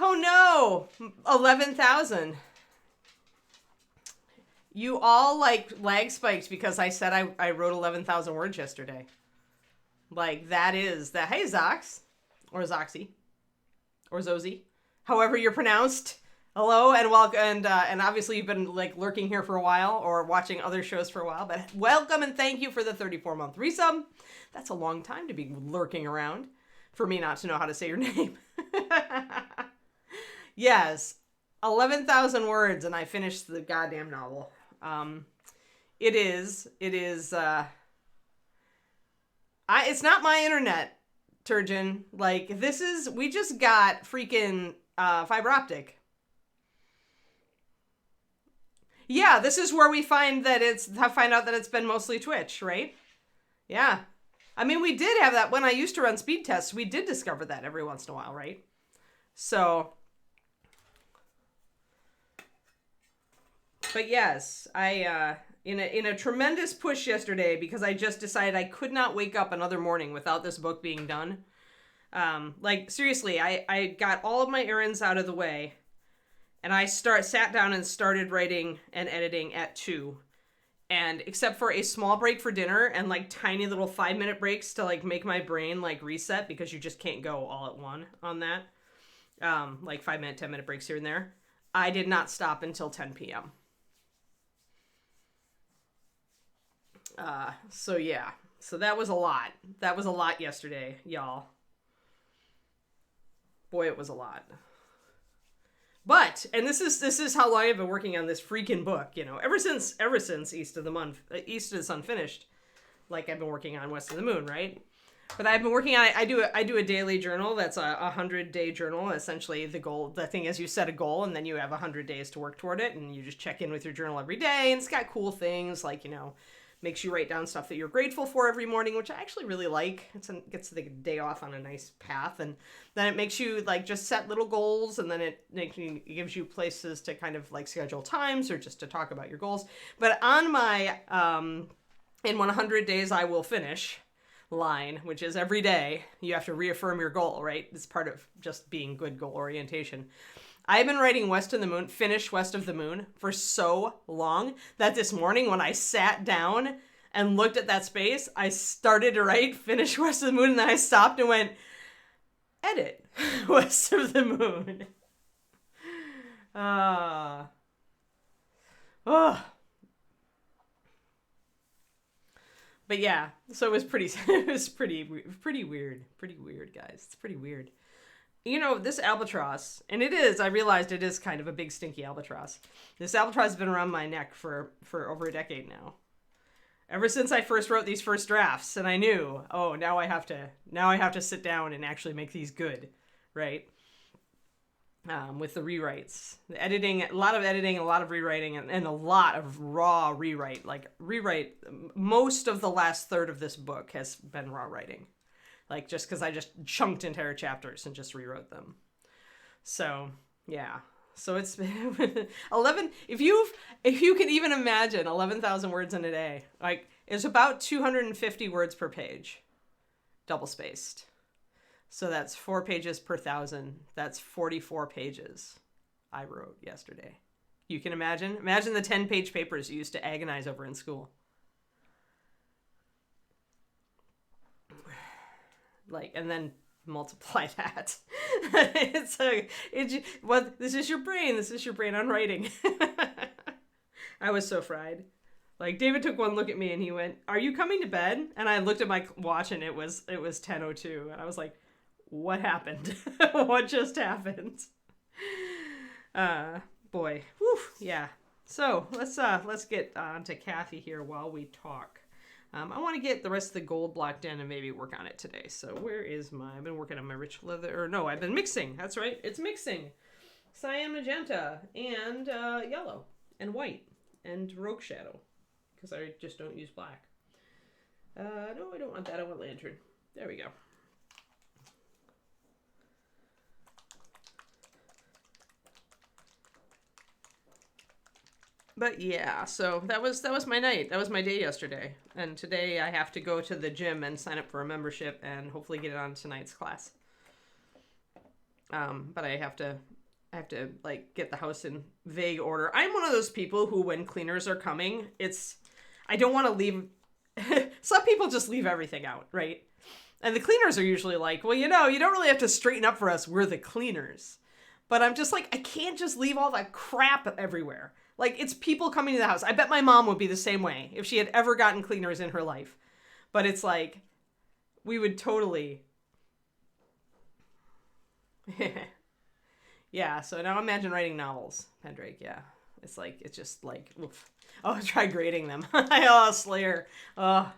Oh no, 11,000. You all like lag spiked because I said I wrote 11,000 words yesterday. Like that is that. Hey Zox, or Zoxy, or Zozy, however you're pronounced. Hello and welcome, and obviously you've been like lurking here for a while or watching other shows for a while. But welcome and thank you for the 34-month resub. That's a long time to be lurking around for me not to know how to say your name. Yes, 11,000 words, and I finished the goddamn novel. It is, it's not my internet, Turgeon. Like, we just got freaking, fiber optic. Yeah, this is where we find out that it's been mostly Twitch, right? Yeah. I mean, we did have that when I used to run speed tests. We did discover that every once in a while, right? So, but yes, I in a tremendous push yesterday because I just decided I could not wake up another morning without this book being done. Like seriously, I got all of my errands out of the way, and I sat down and started writing and editing at 2. And except for a small break for dinner and like tiny little 5-minute breaks to like make my brain like reset because you just can't go all at one on that. Like 5-minute, 10-minute breaks here and there. I did not stop until 10 p.m. So yeah. So that was a lot. That was a lot yesterday, y'all. Boy, it was a lot. But, and this is how long I've been working on this freaking book, you know, ever since East of the Sun finished, like I've been working on West of the Moon, right? But I've been working on it. I do a daily journal. That's a 100-day journal. Essentially, the thing is you set a goal and then you have 100 days to work toward it, and you just check in with your journal every day. And it's got cool things like, you know, makes you write down stuff that you're grateful for every morning, which I actually really like. It gets the day off on a nice path, and then it makes you like just set little goals, and then it gives you places to kind of like schedule times or just to talk about your goals. But on my in 100 days I will finish line, which is every day you have to reaffirm your goal, right? It's part of just being good goal orientation. I've been writing finish West of the Moon for so long that this morning when I sat down and looked at that space, I started to write finish West of the Moon, and then I stopped and went, edit West of the Moon. But yeah, so it was pretty weird, guys. It's pretty weird. You know, this albatross, and I realized it is kind of a big stinky albatross. This albatross has been around my neck for over a decade now. Ever since I first wrote these first drafts, and I knew, oh, now I have to sit down and actually make these good, right? With the rewrites. The editing, a lot of editing, a lot of rewriting, and a lot of raw rewrite. Most of the last third of this book has been raw writing. Like, just because I just chunked entire chapters and just rewrote them. So, yeah. So it's 11, if you can even imagine 11,000 words in a day, like, it's about 250 words per page, double spaced. So that's 4 pages per 1,000. That's 44 pages I wrote yesterday. You can imagine the 10-page papers you used to agonize over in school. Like, and then multiply that. This is your brain on writing. I was so fried. Like, David took one look at me and he went, "Are you coming to bed?" And I looked at my watch and it was 10:02, and I was like, what happened? What just happened? Boy. Whew, yeah. So let's get on to Cathy here while we talk. I want to get the rest of the gold blocked in and maybe work on it today. So where is I've been working on my rich leather, or no, I've been mixing. That's right. It's mixing. Cyan magenta and yellow and white and rogue shadow, because I just don't use black. No, I don't want that. I want lantern. There we go. But yeah, so that was my night. That was my day yesterday. And today I have to go to the gym and sign up for a membership and hopefully get it on tonight's class. But I have to like get the house in vague order. I'm one of those people who, when cleaners are coming, I don't want to leave. Some people just leave everything out, right? And the cleaners are usually like, well, you don't really have to straighten up for us. We're the cleaners. But I'm just like, I can't just leave all that crap everywhere. Like, it's people coming to the house. I bet my mom would be the same way if she had ever gotten cleaners in her life. But it's like, we would totally. Yeah, so now imagine writing novels, Pendrake. Yeah, it's just like, oof. Oh, try grading them. Oh, Slayer. Oh,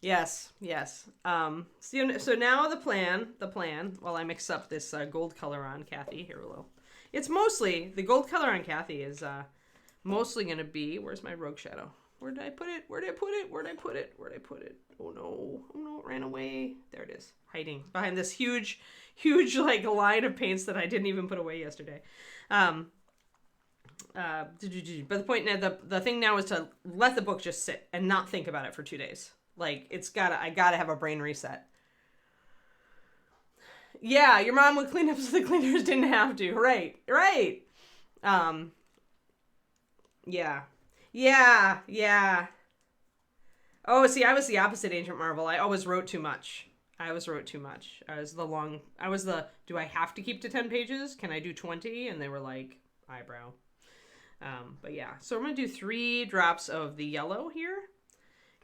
yes. So now the plan, while I mix up this gold color on Cathy here a little. It's mostly, the gold color on Cathy is mostly going to be, where's my rogue shadow? Where did I put it? Oh no, it ran away. There it is, hiding behind this huge like line of paints that I didn't even put away yesterday. But the point now, the thing now is to let the book just sit and not think about it for 2 days. Like, I gotta have a brain reset. Yeah, your mom would clean up so the cleaners didn't have to. Right. Yeah. Oh, see, I was the opposite, Ancient Marvel. I always wrote too much. I was the, do I have to keep to 10 pages? Can I do 20? And they were like, eyebrow. But yeah, so I'm going to do 3 drops of the yellow here.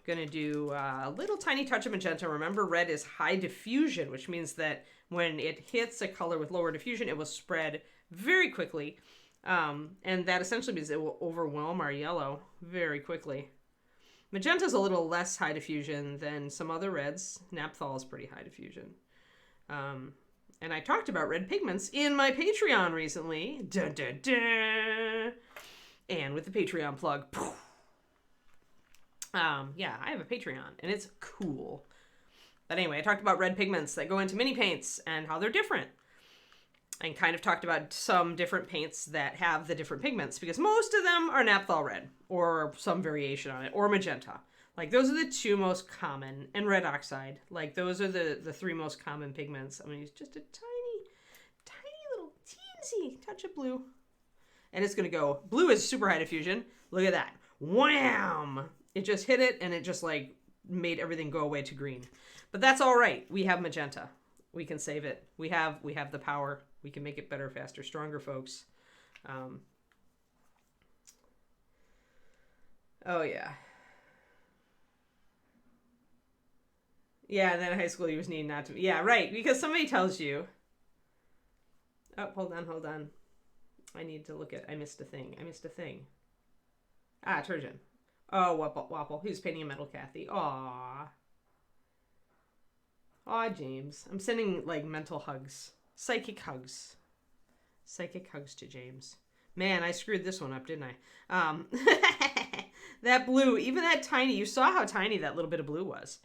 Going to do a little tiny touch of magenta. Remember, red is high diffusion, which means that when it hits a color with lower diffusion, it will spread very quickly. And that essentially means it will overwhelm our yellow very quickly. Magenta is a little less high diffusion than some other reds. Naphthol is pretty high diffusion. And I talked about red pigments in my Patreon recently. Dun, dun, dun. And with the Patreon plug. Yeah, I have a Patreon, and it's cool. But anyway, I talked about red pigments that go into mini paints and how they're different. And kind of talked about some different paints that have the different pigments, because most of them are naphthol red or some variation on it, or magenta. Like, those are the 2 most common, and red oxide. Like, those are the 3 most common pigments. I'm going to use just a tiny little teensy touch of blue. And it's going to go, blue is super high diffusion. Look at that. Wham! It just hit it, and it just, like, made everything go away to green. But that's all right. We have magenta. We can save it. We have the power. We can make it better, faster, stronger, folks. Oh, yeah. Yeah, and then in high school you was needing not to... Yeah, right, because somebody tells you... Oh, hold on. I need to look at... I missed a thing. Ah, Turgeon. Oh, Wappel. He was painting a metal Cathy. Aw, James. I'm sending, like, mental hugs. Psychic hugs to James. Man, I screwed this one up, didn't I? That blue, even that tiny, you saw how tiny that little bit of blue was.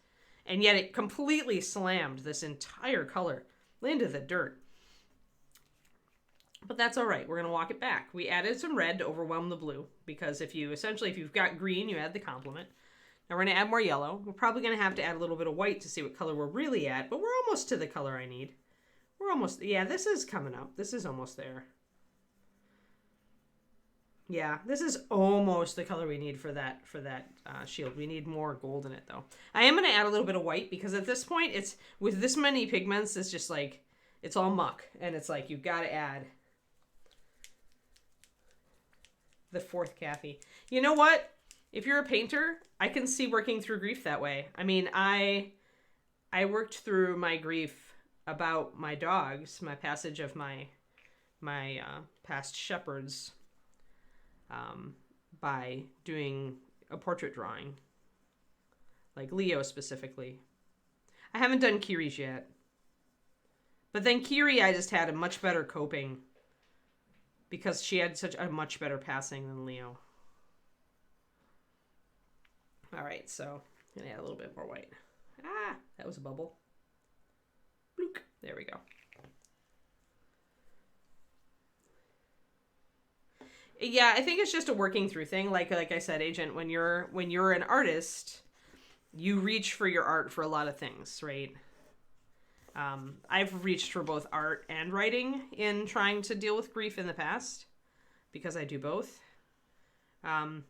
And yet it completely slammed this entire color into the dirt. But that's all right. We're going to walk it back. We added some red to overwhelm the blue, because if you've got green, you add the complement. Now we're going to add more yellow. We're probably going to have to add a little bit of white to see what color we're really at, but we're almost to the color I need. Yeah, this is coming up. This is almost there. Yeah, this is almost the color we need for that shield. We need more gold in it, though. I am going to add a little bit of white, because at this point, it's with this many pigments, it's just like, it's all muck. And it's like, you've got to add the 4th Cathy. You know what? If you're a painter, I can see working through grief that way. I mean, I worked through my grief about my dogs, my passage of my past shepherds, by doing a portrait drawing, like Leo specifically. I haven't done Kiri's yet, but then Kiri I just had a much better coping, because she had such a much better passing than Leo. All right, so I'm gonna add a little bit more white. Ah, that was a bubble. Bloop. There we go. Yeah, I think it's just a working through thing. Like I said, Agent, when you're an artist, you reach for your art for a lot of things, right? I've reached for both art and writing in trying to deal with grief in the past because I do both.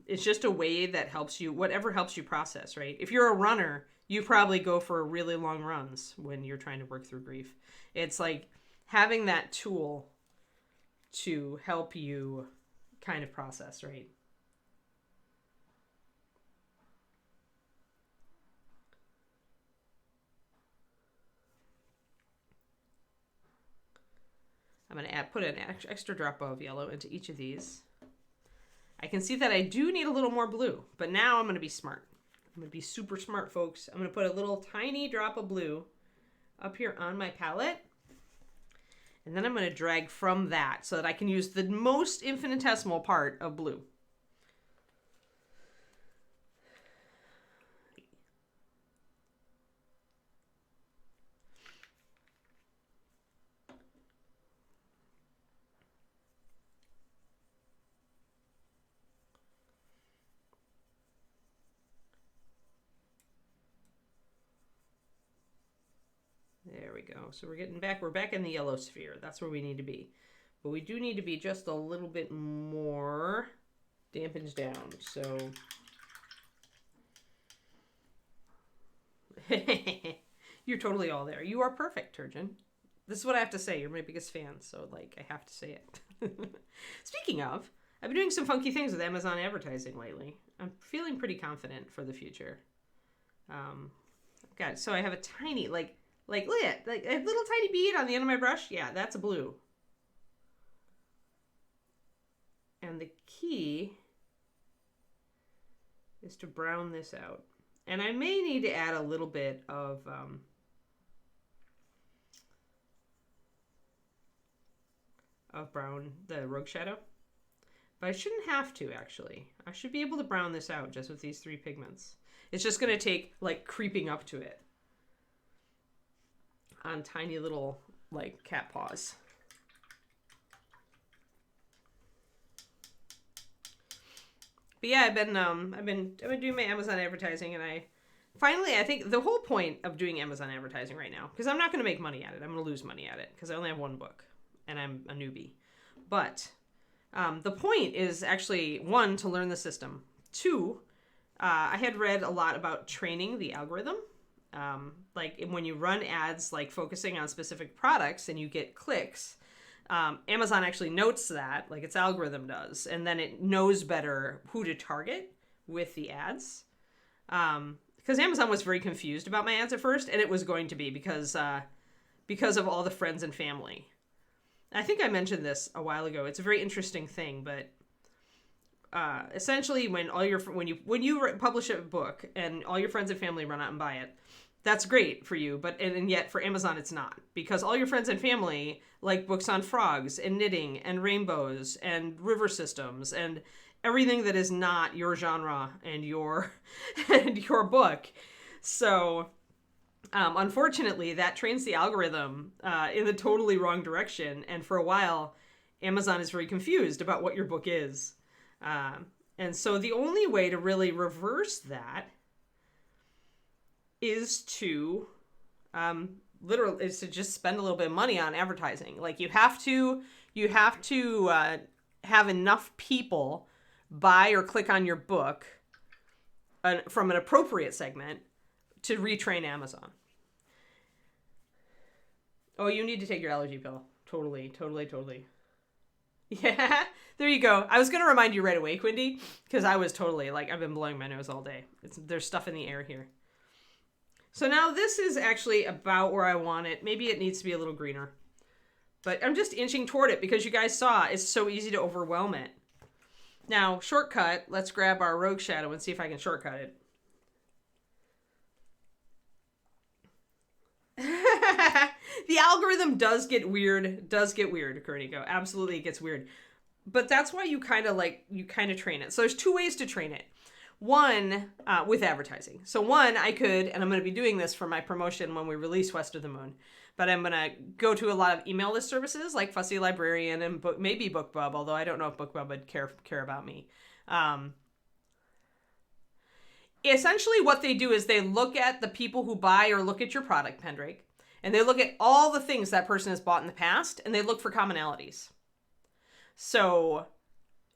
It's just a way that helps you, whatever helps you process, right? If you're a runner, you probably go for really long runs when you're trying to work through grief. It's like having that tool to help you kind of process, right? I'm going to put an extra drop of yellow into each of these. I can see that I do need a little more blue, but now I'm going to be smart. I'm going to be super smart, folks. I'm going to put a little tiny drop of blue up here on my palette. And then I'm going to drag from that so that I can use the most infinitesimal part of blue. There we go. So we're back in the yellow sphere. That's where we need to be. But we do need to be just a little bit more dampened down. So you're totally all there. You are perfect, Turgeon. This is what I have to say. You're my biggest fan, so like I have to say it. Speaking of, I've been doing some funky things with Amazon advertising lately. I'm feeling pretty confident for the future. So I have a tiny look at like a little tiny bead on the end of my brush. Yeah, that's a blue. And the key is to brown this out. And I may need to add a little bit of brown, the rogue shadow. But I shouldn't have to, actually. I should be able to brown this out just with these three pigments. It's just going to take, like, creeping up to it on tiny little, like, cat paws. But yeah, I've been doing my Amazon advertising, and I think the whole point of doing Amazon advertising right now, because I'm not going to make money at it. I'm going to lose money at it because I only have one book, and I'm a newbie. But the point is actually, one, to learn the system. Two, I had read a lot about training the algorithm. Like when you run ads, like focusing on specific products and you get clicks, Amazon actually notes that, like its algorithm does, and then it knows better who to target with the ads. Because Amazon was very confused about my ads at first, and it was going to be because of all the friends and family. I think I mentioned this a while ago. It's a very interesting thing, but essentially, when you publish a book and all your friends and family run out and buy it, that's great for you. But and yet for Amazon, it's not, because all your friends and family like books on frogs and knitting and rainbows and river systems and everything that is not your genre and your book. So. Unfortunately, that trains the algorithm in the totally wrong direction. And for a while, Amazon is very confused about what your book is. And so the only way to really reverse that is to just spend a little bit of money on advertising. Like you have to have enough people buy or click on your book from an appropriate segment to retrain Amazon. Oh, you need to take your allergy pill. Totally. Yeah, there you go. I was going to remind you right away, Quindy, because I was totally, like, I've been blowing my nose all day. There's stuff in the air here. So now this is actually about where I want it. Maybe it needs to be a little greener. But I'm just inching toward it because you guys saw it's so easy to overwhelm it. Now, shortcut, let's grab our rogue shadow and see if I can shortcut it. The algorithm does get weird, Kurnico. Absolutely, it gets weird. But that's why you kind of train it. So there's two ways to train it. One, with advertising. So one, I could, and I'm going to be doing this for my promotion when we release West of the Moon, but I'm going to go to a lot of email list services like Fussy Librarian and maybe BookBub, although I don't know if BookBub would care about me. Essentially what they do is they look at the people who buy or look at your product, Pendrake, And they look at all the things that person has bought in the past, and they look for commonalities. So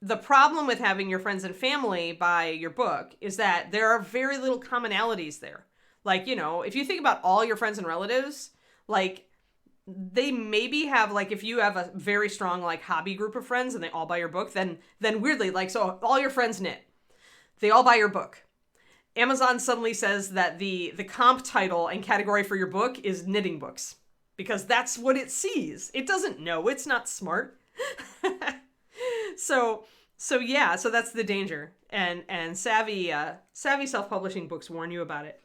the problem with having your friends and family buy your book is that there are very little commonalities there. Like, you know, if you think about all your friends and relatives, like, they maybe have, like, if you have a very strong, like, hobby group of friends and they all buy your book, then weirdly, like, so all your friends knit. They all buy your book. Amazon suddenly says that the comp title and category for your book is knitting books, because that's what it sees. It doesn't know. It's not smart. So that's the danger. And savvy self-publishing books warn you about it.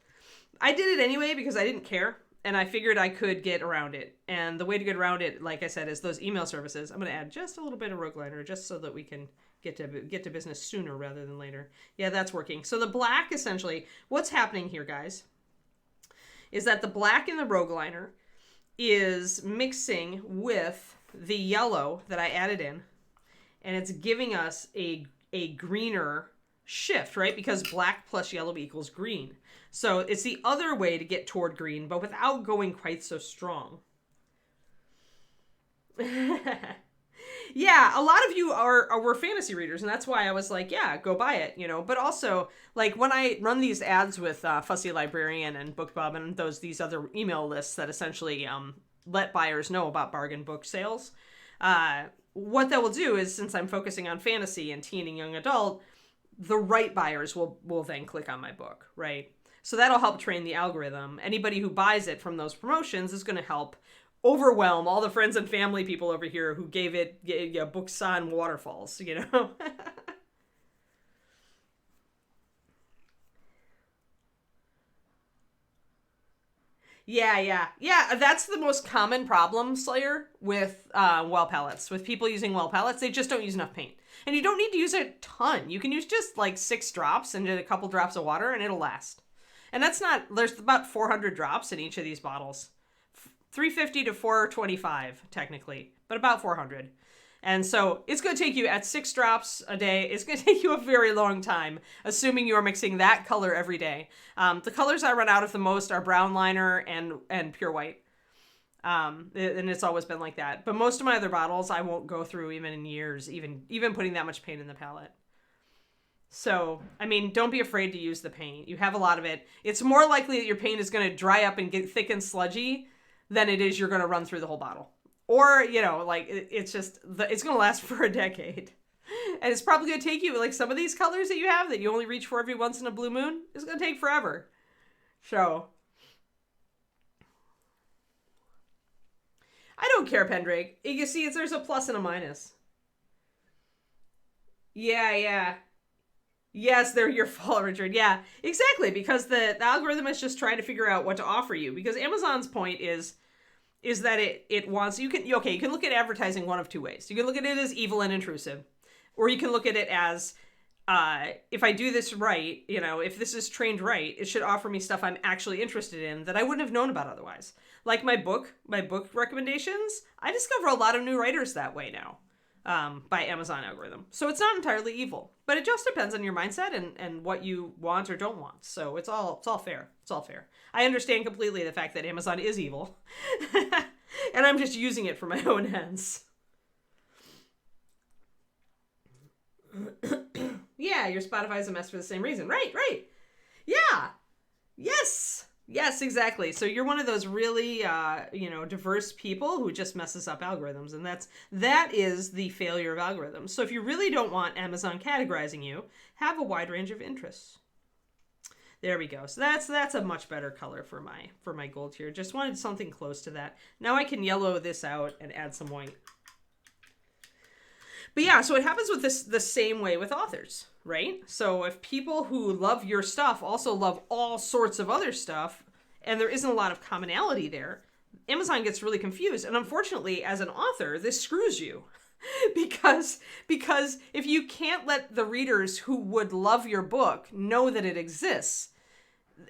I did it anyway because I didn't care, and I figured I could get around it. And the way to get around it, like I said, is those email services. I'm going to add just a little bit of Rogueliner just so that we can get to business sooner rather than later. Yeah, that's working. So the black, essentially, what's happening here, guys, is that the black in the Rogueliner is mixing with the yellow that I added in, and it's giving us a greener shift, right? Because black plus yellow equals green. So it's the other way to get toward green, but without going quite so strong. Yeah, a lot of you were fantasy readers, and that's why I was like, yeah, go buy it, you know. But also, like, when I run these ads with Fussy Librarian and BookBub and these other email lists that essentially let buyers know about bargain book sales, what that will do is, since I'm focusing on fantasy and teen and young adult, the right buyers will then click on my book, right? So that'll help train the algorithm. Anybody who buys it from those promotions is going to help overwhelm all the friends and family people over here who gave it books on waterfalls, you know? Yeah. That's the most common problem, Slayer, with well palettes. With people using well palettes, they just don't use enough paint. And you don't need to use a ton. You can use just like 6 drops and a couple drops of water, and it'll last. And there's about 400 drops in each of these bottles. 350 to 425, technically, but about 400. And so it's going to take you, at 6 drops a day, it's going to take you a very long time, assuming you are mixing that color every day. The colors I run out of the most are brown liner and pure white. And it's always been like that. But most of my other bottles, I won't go through even in years, even putting that much paint in the palette. So, I mean, don't be afraid to use the paint. You have a lot of it. It's more likely that your paint is going to dry up and get thick and sludgy than it is you're going to run through the whole bottle. Or, you know, like, it's going to last for a decade. And it's probably going to take you, like, some of these colors that you have that you only reach for every once in a blue moon, it's going to take forever. So, I don't care, Pendrake. You see, there's a plus and a minus. Yeah. Yes, they're your fault, Richard. Yeah, exactly, because the algorithm is just trying to figure out what to offer you. Because Amazon's point is that it wants, you can look at advertising one of two ways. You can look at it as evil and intrusive, or you can look at it as, if I do this right, you know, if this is trained right, it should offer me stuff I'm actually interested in that I wouldn't have known about otherwise. Like my book recommendations, I discover a lot of new writers that way now. By Amazon algorithm. So it's not entirely evil, but it just depends on your mindset and what you want or don't want. So it's all fair. It's all fair. I understand completely the fact that Amazon is evil and I'm just using it for my own ends. Yeah, your Spotify's a mess for the same reason. Right. Yeah. Yes, exactly. So you're one of those really, diverse people who just messes up algorithms. And that is the failure of algorithms. So if you really don't want Amazon categorizing you, have a wide range of interests. There we go. So that's a much better color for my gold here. Just wanted something close to that. Now I can yellow this out and add some white. But yeah, so it happens with this the same way with authors, right? So if people who love your stuff also love all sorts of other stuff, and there isn't a lot of commonality there, Amazon gets really confused. And unfortunately, as an author, this screws you. because if you can't let the readers who would love your book know that it exists,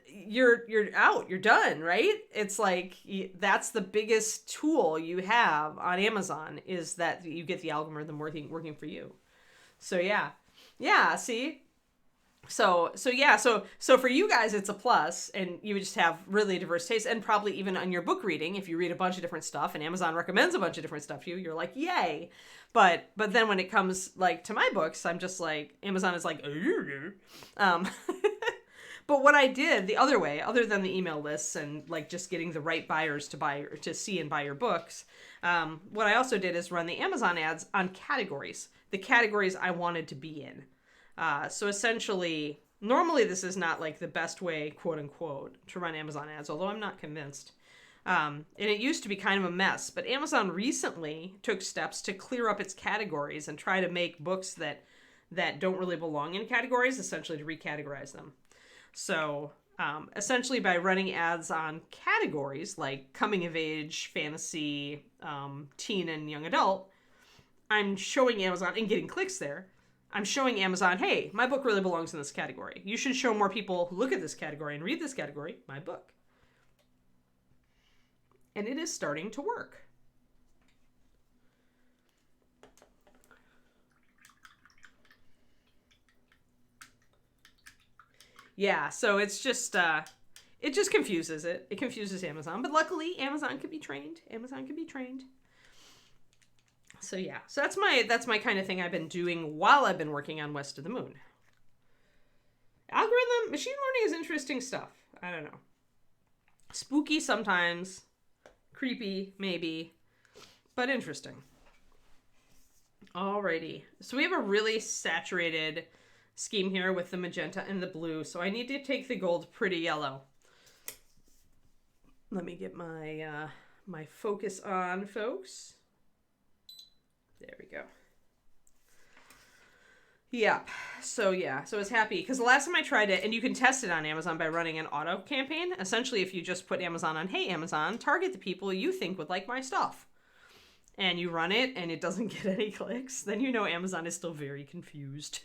you're out, you're done, right? It's like, that's the biggest tool you have on Amazon, is that you get the algorithm working for you. So yeah, see, So for you guys it's a plus, and you would just have really diverse tastes, and probably even on your book reading, if you read a bunch of different stuff and Amazon recommends a bunch of different stuff to you, you're like, yay. But then when it comes like to my books, I'm just like, Amazon is like, um but what I did the other way, other than the email lists and like just getting the right buyers to see and buy your books, what I also did is run the Amazon ads on categories, the categories I wanted to be in. So essentially, normally this is not like the best way, quote unquote, to run Amazon ads, although I'm not convinced. And it used to be kind of a mess, but Amazon recently took steps to clear up its categories and try to make books that don't really belong in categories, essentially to recategorize them. So essentially by running ads on categories like coming of age, fantasy, teen and young adult, I'm showing Amazon and getting clicks there. I'm showing Amazon, hey, my book really belongs in this category. You should show more people who look at this category and read this category my book. And it is starting to work. Yeah, so it's just, it just confuses it. It confuses Amazon. But luckily, Amazon can be trained. Amazon can be trained. So yeah, so that's my kind of thing I've been doing while I've been working on West of the Moon. Algorithm, machine learning is interesting stuff. I don't know. Spooky sometimes, creepy maybe, but interesting. Alrighty, so we have a really saturated scheme here with the magenta and the blue, so I need to take the gold pretty yellow. Let me get my my focus on, folks. There we go. Yep. So yeah, so I was happy because the last time I tried it, and you can test it on Amazon by running an auto campaign. Essentially, if you just put Amazon on, hey Amazon, target the people you think would like my stuff, and you run it and it doesn't get any clicks, then you know Amazon is still very confused.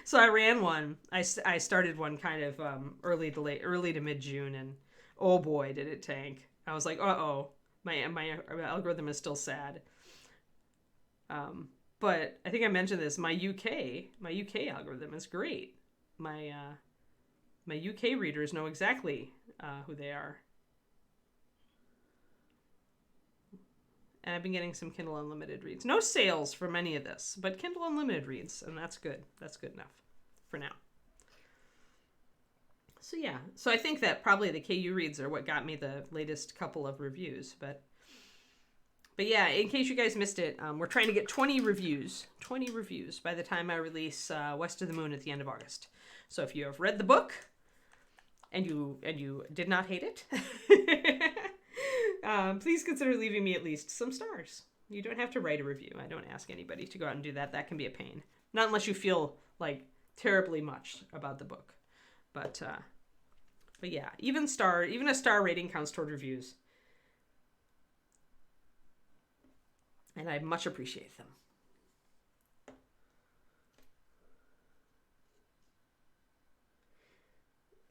So I ran one. I started one kind of early to mid June, and oh boy, did it tank. I was like, uh-oh. My algorithm is still sad. But I think I mentioned this. My UK algorithm is great. My UK readers know exactly who they are. And I've been getting some Kindle Unlimited reads. No sales from any of this, but Kindle Unlimited reads, and that's good. That's good enough for now. So yeah, so I think that probably the KU reads are what got me the latest couple of reviews, but yeah, in case you guys missed it, we're trying to get 20 reviews by the time I release West of the Moon at the end of August. So if you have read the book and you did not hate it, please consider leaving me at least some stars. You don't have to write a review. I don't ask anybody to go out and do that. That can be a pain. Not unless you feel like terribly much about the book, but yeah, even a star rating counts toward reviews. And I much appreciate them.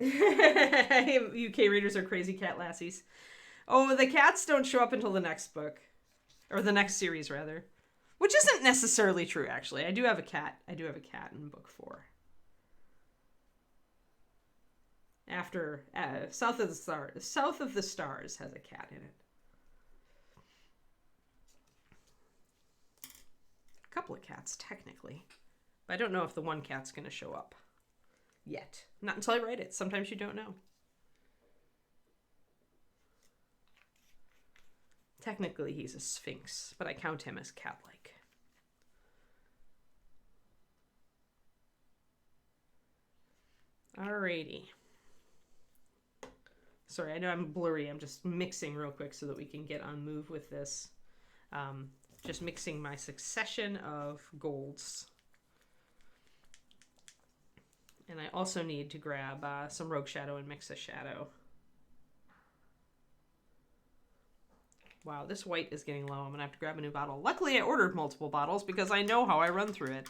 UK readers are crazy cat lassies. Oh, the cats don't show up until the next book. Or the next series, rather. Which isn't necessarily true, actually. I do have a cat in book 4. After South of the Stars has a cat in it. A couple of cats technically, but I don't know if the one cat's going to show up yet. Not until I write it. Sometimes you don't know. Technically he's a sphinx, but I count him as cat-like. Alrighty. Sorry, I know I'm blurry. I'm just mixing real quick so that we can get on move with this. Just mixing my succession of golds. And I also need to grab some Rogue Shadow and mix a shadow. Wow, this white is getting low. I'm going to have to grab a new bottle. Luckily, I ordered multiple bottles because I know how I run through it.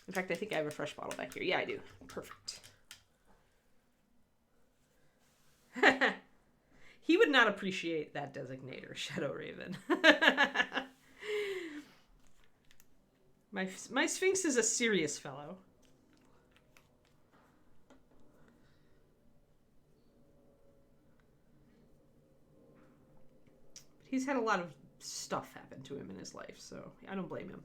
In fact, I think I have a fresh bottle back here. Yeah, I do. Perfect. He would not appreciate that designator, Shadow Raven. My Sphinx is a serious fellow. he's had a lot of stuff happen to him in his life, so I don't blame him.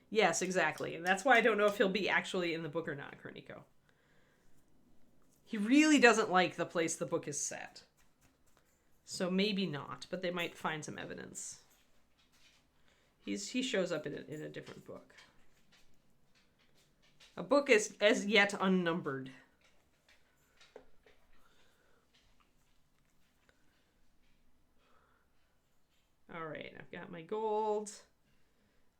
Yes, exactly. And that's why I don't know if he'll be actually in the book or not, Kerniko. He really doesn't like the place the book is set. So maybe not, but they might find some evidence. He shows up in a different book. A book is as yet unnumbered. All right, I've got my gold.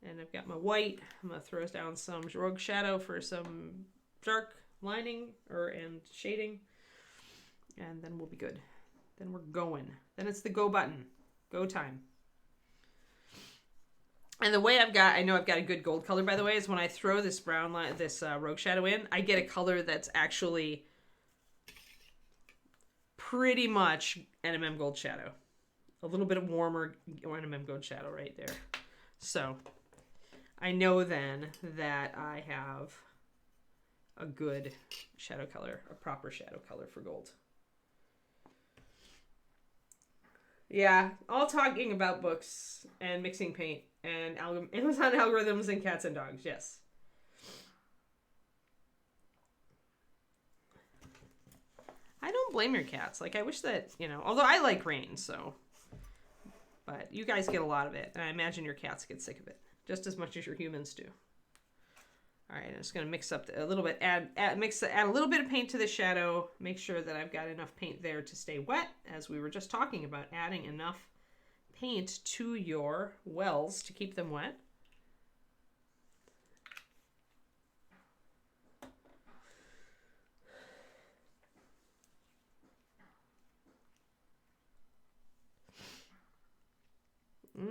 And I've got my white. I'm going to throw down some rogue shadow for some dark lining and shading. And then we'll be good. Then we're going. Then it's the go button. Go time. And the way I know I've got a good gold color, by the way, is when I throw this brown line, this rogue shadow in, I get a color that's actually pretty much NMM gold shadow. A little bit of warmer NMM gold shadow right there. So I know then that I have a good shadow color, a proper shadow color for gold. Yeah, all talking about books and mixing paint and Amazon algorithms and cats and dogs, yes. I don't blame your cats. Like, I wish that, although I like rain, so. But you guys get a lot of it, and I imagine your cats get sick of it. Just as much as your humans do. All right, I'm just going to mix up a little bit, add a little bit of paint to the shadow. Make sure that I've got enough paint there to stay wet, as we were just talking about, adding enough paint to your wells to keep them wet.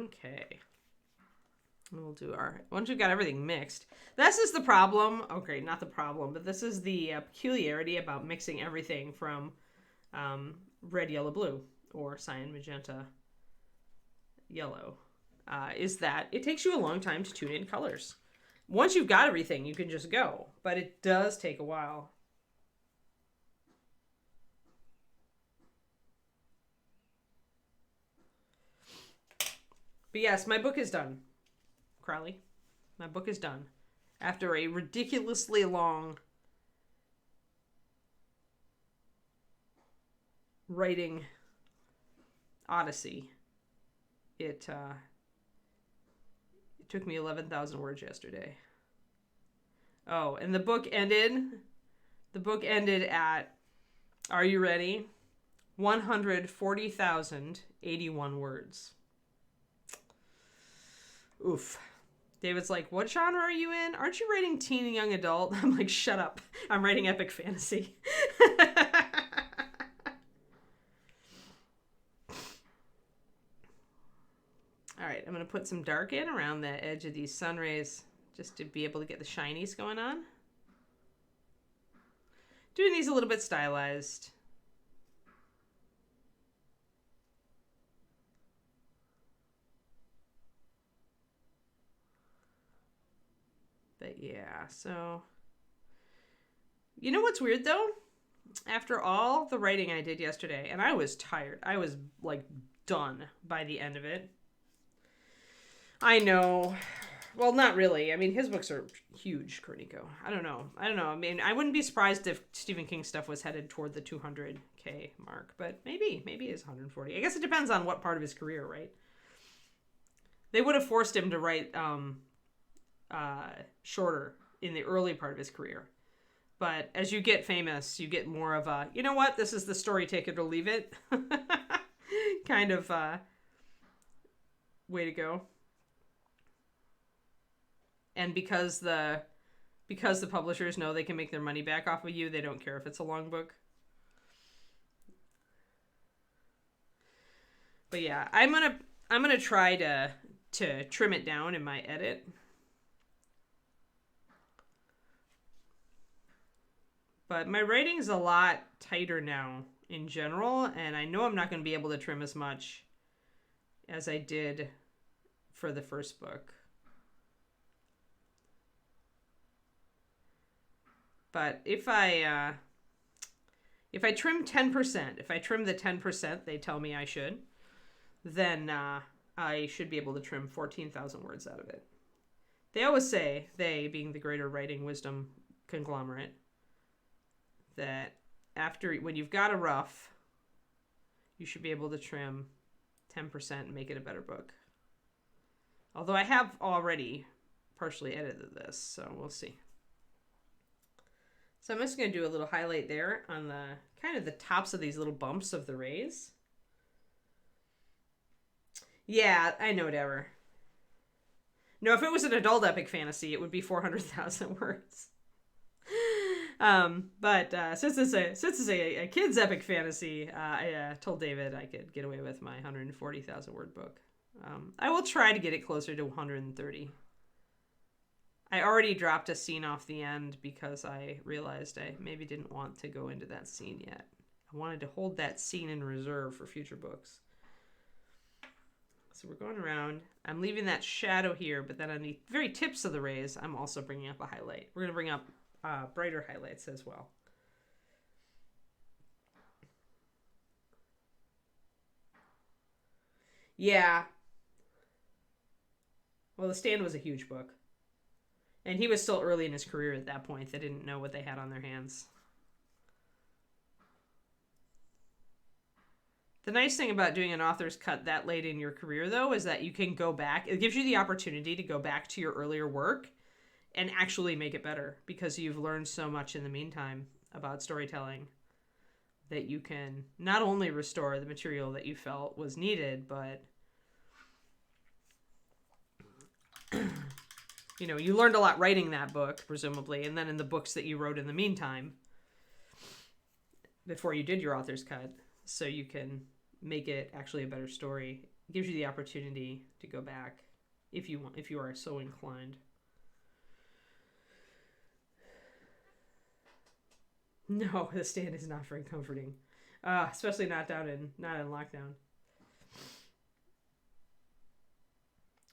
Okay. We'll do once we've got everything mixed. This is the problem. Okay, not the problem, but this is the peculiarity about mixing everything from red, yellow, blue, or cyan, magenta, yellow, is that it takes you a long time to tune in colors. Once you've got everything, you can just go, but it does take a while. But yes, my book is done. Crowley, my book is done. After a ridiculously long writing odyssey, it took me 11,000 words yesterday. Oh, and the book ended at, are you ready? 140,081 words. Oof. David's like, what genre are you in? Aren't you writing teen and young adult? I'm like, shut up. I'm writing epic fantasy. All right, I'm going to put some dark in around the edge of these sun rays just to be able to get the shinies going on. Doing these a little bit stylized. But yeah, so. You know what's weird though? After all the writing I did yesterday, and I was tired. I was like done by the end of it. I know. Well, not really. I mean, his books are huge, Kerniko. I don't know. I mean, I wouldn't be surprised if Stephen King's stuff was headed toward the 200K mark, but maybe it's 140. I guess it depends on what part of his career, right? They would have forced him to write shorter in the early part of his career. But as you get famous, you get more of a, you know what, this is the story, take it or leave it kind of way to go. And because the publishers know they can make their money back off of you, they don't care if it's a long book. But yeah, I'm gonna try to trim it down in my edit. But my writing's a lot tighter now in general, and I know I'm not going to be able to trim as much as I did for the first book. But if I trim 10%, if I trim the 10% they tell me I should, then I should be able to trim 14,000 words out of it. They always say, they being the greater writing wisdom conglomerate, that when you've got a rough, you should be able to trim 10% and make it a better book. Although I have already partially edited this, so we'll see. So I'm just going to do a little highlight there on the kind of the tops of these little bumps of the rays. Yeah, I know, whatever. No, if it was an adult epic fantasy, it would be 400,000 words. But since it's a kid's epic fantasy, I told David I could get away with my 140,000 word book. I will try to get it closer to 130. I already dropped a scene off the end because I realized I maybe didn't want to go into that scene yet. I wanted to hold that scene in reserve for future books. So we're going around. I'm leaving that shadow here, but then on the very tips of the rays, I'm also bringing up a highlight. We're going to bring up brighter highlights as well. Yeah. Well, The Stand was a huge book. And he was still early in his career at that point. They didn't know what they had on their hands. The nice thing about doing an author's cut that late in your career, though, is that you can go back. It gives you the opportunity to go back to your earlier work and actually make it better, because you've learned so much in the meantime about storytelling that you can not only restore the material that you felt was needed, but you learned a lot writing that book, presumably, and then in the books that you wrote in the meantime before you did your author's cut, so you can make it actually a better story. It gives you the opportunity to go back if you are so inclined. No, The Stand is not very comforting, especially not in lockdown.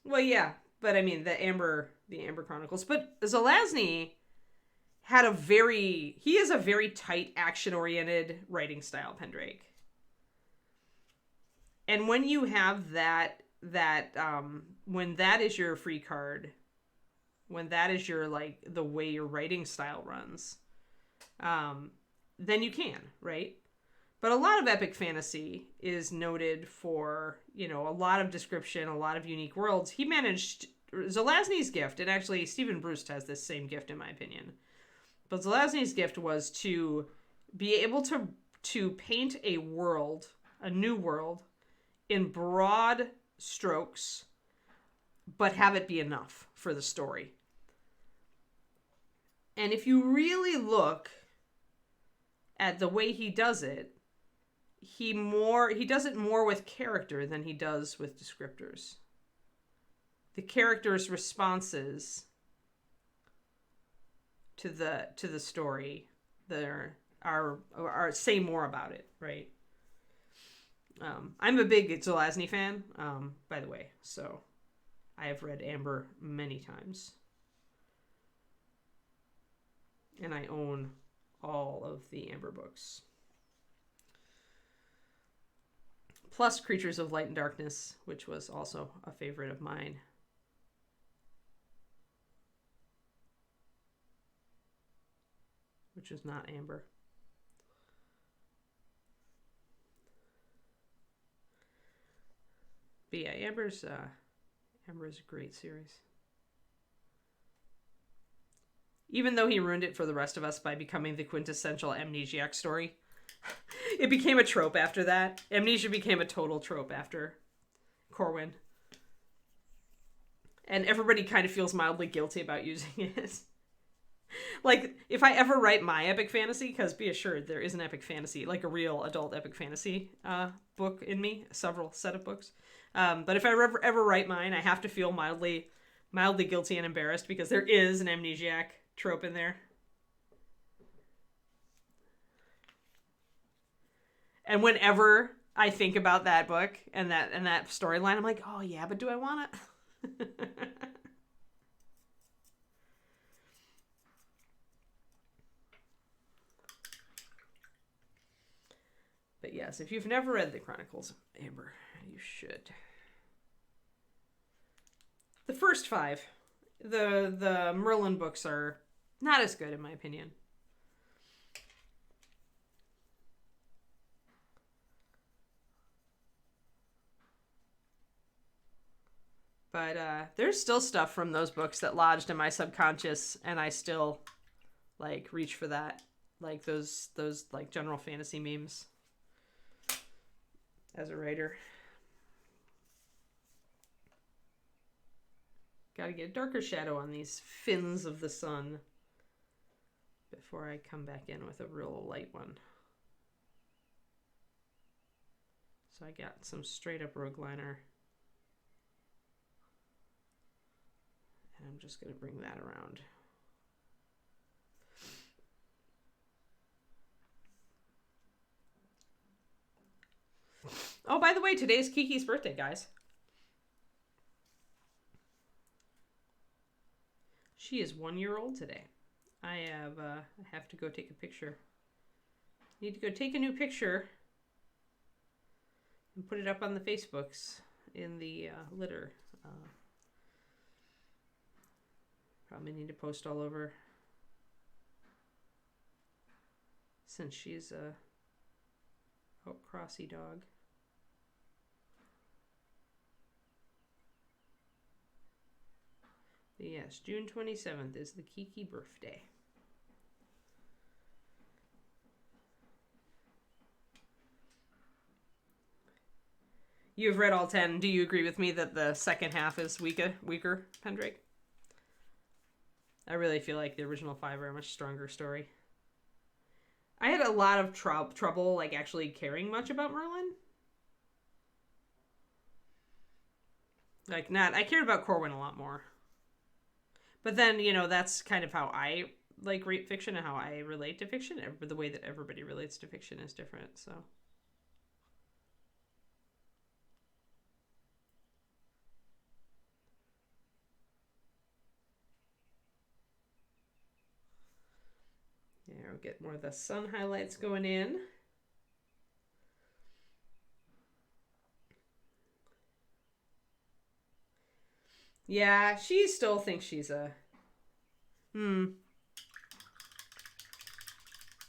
Well, yeah, but I mean the Amber Chronicles. But Zelazny he is a very tight, action-oriented writing style, Pendrake. And when you have that when that is your free card, when that is your the way your writing style runs, then you can, right? But a lot of epic fantasy is noted for, a lot of description, a lot of unique worlds. He managed Zelazny's gift, and actually Stephen Bruce has this same gift in my opinion. But Zelazny's gift was to be able to paint a world, a new world, in broad strokes, but have it be enough for the story. And if you really look at the way he does it, he does it more with character than he does with descriptors. The characters' responses to the story are say more about it, right? I'm a big Zelazny fan, by the way, so I have read Amber many times. And I own all of the Amber books. Plus Creatures of Light and Darkness, which was also a favorite of mine. Which is not Amber. But yeah, Amber is a great series. Even though he ruined it for the rest of us by becoming the quintessential amnesiac story, it became a trope after that. Amnesia became a total trope after Corwin. And everybody kind of feels mildly guilty about using it. If I ever write my epic fantasy, because be assured there is an epic fantasy, like a real adult epic fantasy book in me, several set of books. But if I ever write mine, I have to feel mildly guilty and embarrassed because there is an amnesiac trope in there. And whenever I think about that book and that storyline, I'm like, oh yeah, but do I want it? yes, if you've never read the Chronicles of Amber, you should. The first 5, the Merlin books are not as good in my opinion. But there's still stuff from those books that lodged in my subconscious, and I still like reach for that, like those like general fantasy memes. As a writer, got to get a darker shadow on these fins of the sun before I come back in with a real light one. So I got some straight up rogue liner. And I'm just going to bring that around. Oh, by the way, today's Kiki's birthday, guys. She is 1 year old today. I have to go take a picture. Need to go take a new picture and put it up on the Facebooks in the litter. Probably need to post all over since she's a crossy dog. But yes, June 27th is the Kiki birthday. You've read all 10. Do you agree with me that the second half is weaker, Pendrake? I really feel like the original 5 are a much stronger story. I had a lot of trouble like actually caring much about Merlin. Like I cared about Corwin a lot more. But then, you know, that's kind of how I like read fiction and how I relate to fiction. The way that everybody relates to fiction is different, so. There, we'll get more of the sun highlights going in. Yeah, she still thinks she's a...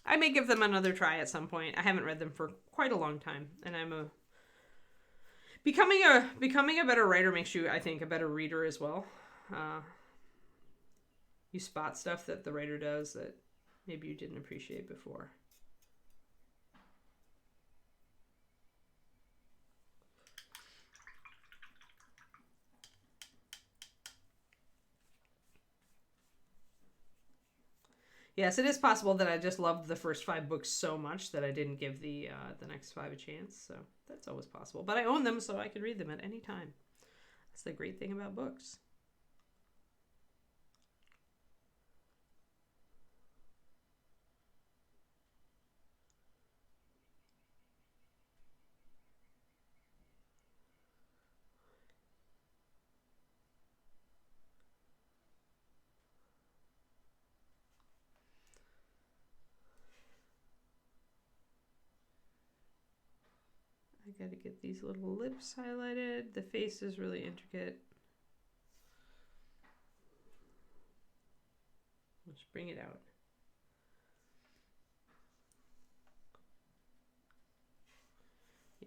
I may give them another try at some point. I haven't read them for quite a long time, and I'm becoming a better writer makes you, I think, a better reader as well. You spot stuff that the writer does that maybe you didn't appreciate before. Yes, it is possible that I just loved the first 5 books so much that I didn't give the next 5 a chance. So that's always possible. But I own them, so I can read them at any time. That's the great thing about books. I gotta get these little lips highlighted. The face is really intricate. Let's bring it out.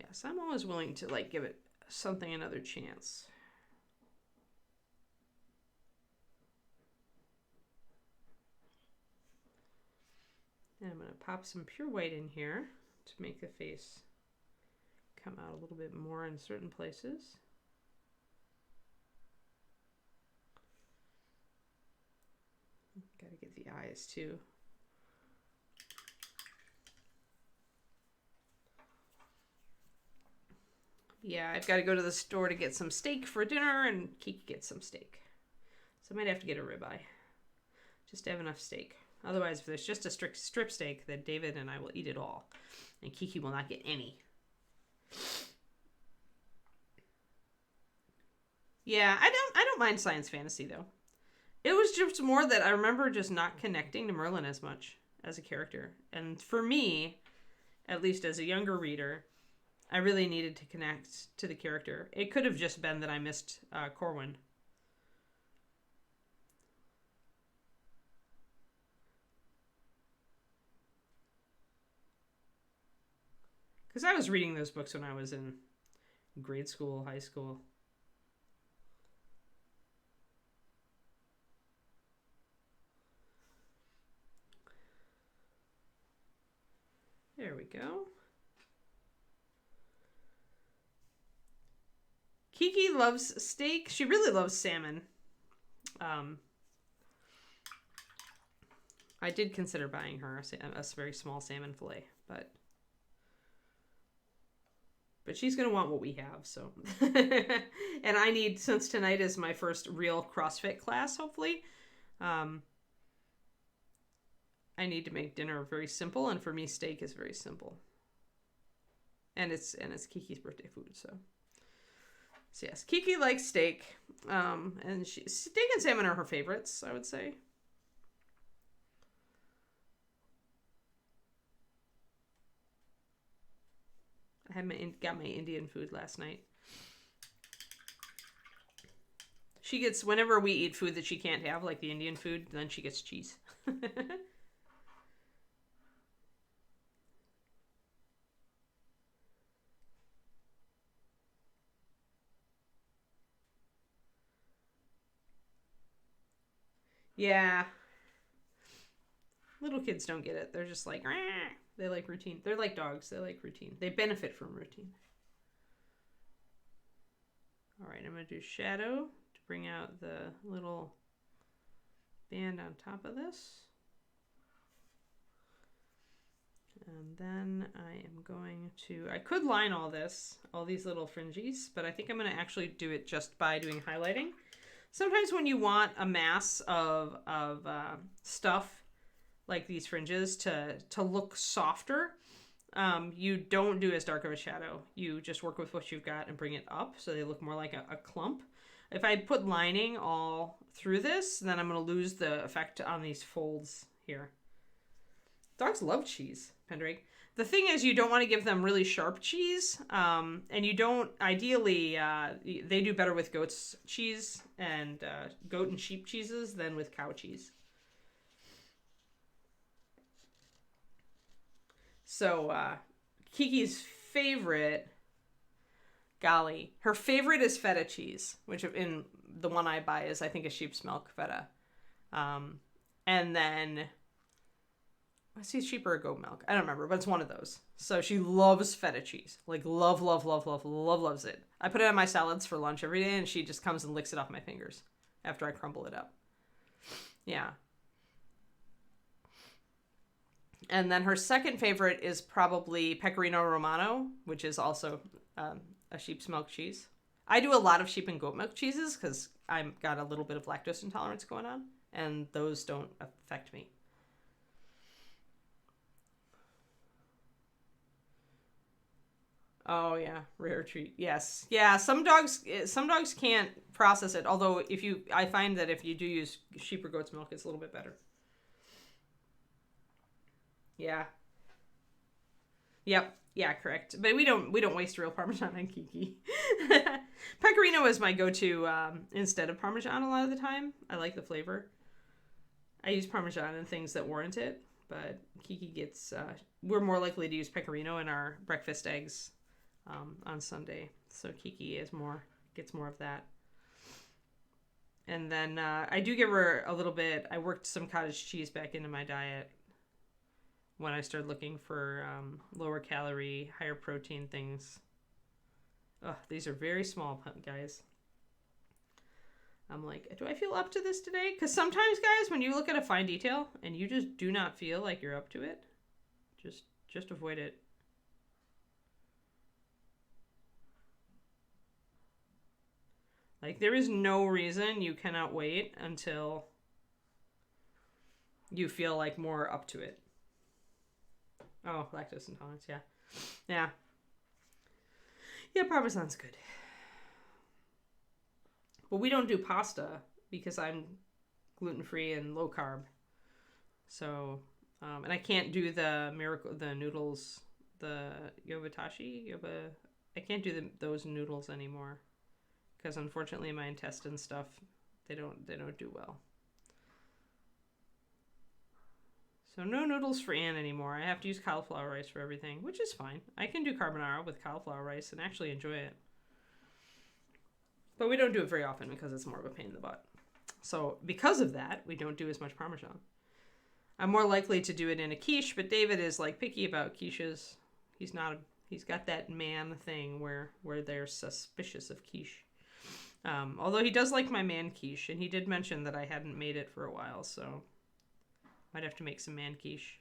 Yes, I'm always willing to like give it something another chance. And I'm going to pop some pure white in here to make the face come out a little bit more in certain places. Got to get the eyes too. Yeah, I've got to go to the store to get some steak for dinner, and Kiki gets some steak. So I might have to get a ribeye, just to have enough steak. Otherwise, if there's just a strict strip steak, then David and I will eat it all, and Kiki will not get any. Yeah, I don't mind science fantasy though. It was just more that I remember just not connecting to Merlin as much as a character. And for me, at least as a younger reader, I really needed to connect to the character. It could have just been that I missed Corwin. Because I was reading those books when I was in grade school, high school. There we go. Kiki loves steak. She really loves salmon. I did consider buying her a very small salmon fillet, but she's going to want what we have, so. And I need, since tonight is my first real CrossFit class, hopefully, I need to make dinner very simple, and for me, steak is very simple. And it's Kiki's birthday food, so yes, Kiki likes steak, and steak and salmon are her favorites, I would say. I got my Indian food last night. She gets, whenever we eat food that she can't have, like the Indian food, then she gets cheese. Yeah. Little kids don't get it. They're just like, "Rah." They like routine. They're like dogs. They like routine. They benefit from routine. All right, I'm going to do shadow to bring out the little band on top of this. And then I am going to, I could line all these little fringes, but I think I'm going to actually do it just by doing highlighting. Sometimes when you want a mass of stuff like these fringes to look softer, you don't do as dark of a shadow. You just work with what you've got and bring it up so they look more like a clump. If I put lining all through this, then I'm going to lose the effect on these folds here. Dogs love cheese, Pendrake. The thing is, you don't want to give them really sharp cheese, and you don't, ideally, they do better with goat's cheese and goat and sheep cheeses than with cow cheese. So, Kiki's favorite, golly, her favorite is feta cheese, which in the one I buy is, I think, a sheep's milk feta. And then, I see sheep or goat milk. I don't remember, but it's one of those. So she loves feta cheese. Like, loves it. I put it on my salads for lunch every day, and she just comes and licks it off my fingers after I crumble it up. Yeah. And then her second favorite is probably Pecorino Romano, which is also a sheep's milk cheese. I do a lot of sheep and goat milk cheeses because I've got a little bit of lactose intolerance going on, and those don't affect me. Oh yeah, rare treat. Yes, yeah. Some dogs can't process it. Although I find that if you do use sheep or goat's milk, it's a little bit better. Yeah. Yep. Yeah, correct. But we don't waste real Parmesan on Kiki. Pecorino is my go-to instead of Parmesan a lot of the time. I like the flavor. I use Parmesan in things that warrant it, but Kiki gets. We're more likely to use Pecorino in our breakfast eggs on Sunday, so Kiki gets more of that. And then I do give her a little bit. I worked some cottage cheese back into my diet when I started looking for lower calorie, higher protein things. Ugh, these are very small, guys. I'm like, do I feel up to this today? Because sometimes, guys, when you look at a fine detail and you just do not feel like you're up to it, just avoid it. Like, there is no reason you cannot wait until you feel like more up to it. Oh, lactose intolerance, yeah. Yeah. Yeah, Parmesan's good. But we don't do pasta because I'm gluten-free and low carb. So, and I can't do the noodles the Yobatashi. I can't do those noodles anymore because unfortunately my intestine stuff, they don't do well. So no noodles for Anne anymore. I have to use cauliflower rice for everything, which is fine. I can do carbonara with cauliflower rice and actually enjoy it. But we don't do it very often because it's more of a pain in the butt. So because of that, we don't do as much Parmesan. I'm more likely to do it in a quiche, but David is like picky about quiches. He's got that man thing where they're suspicious of quiche. Although he does like my man quiche, and he did mention that I hadn't made it for a while, so might have to make some man quiche.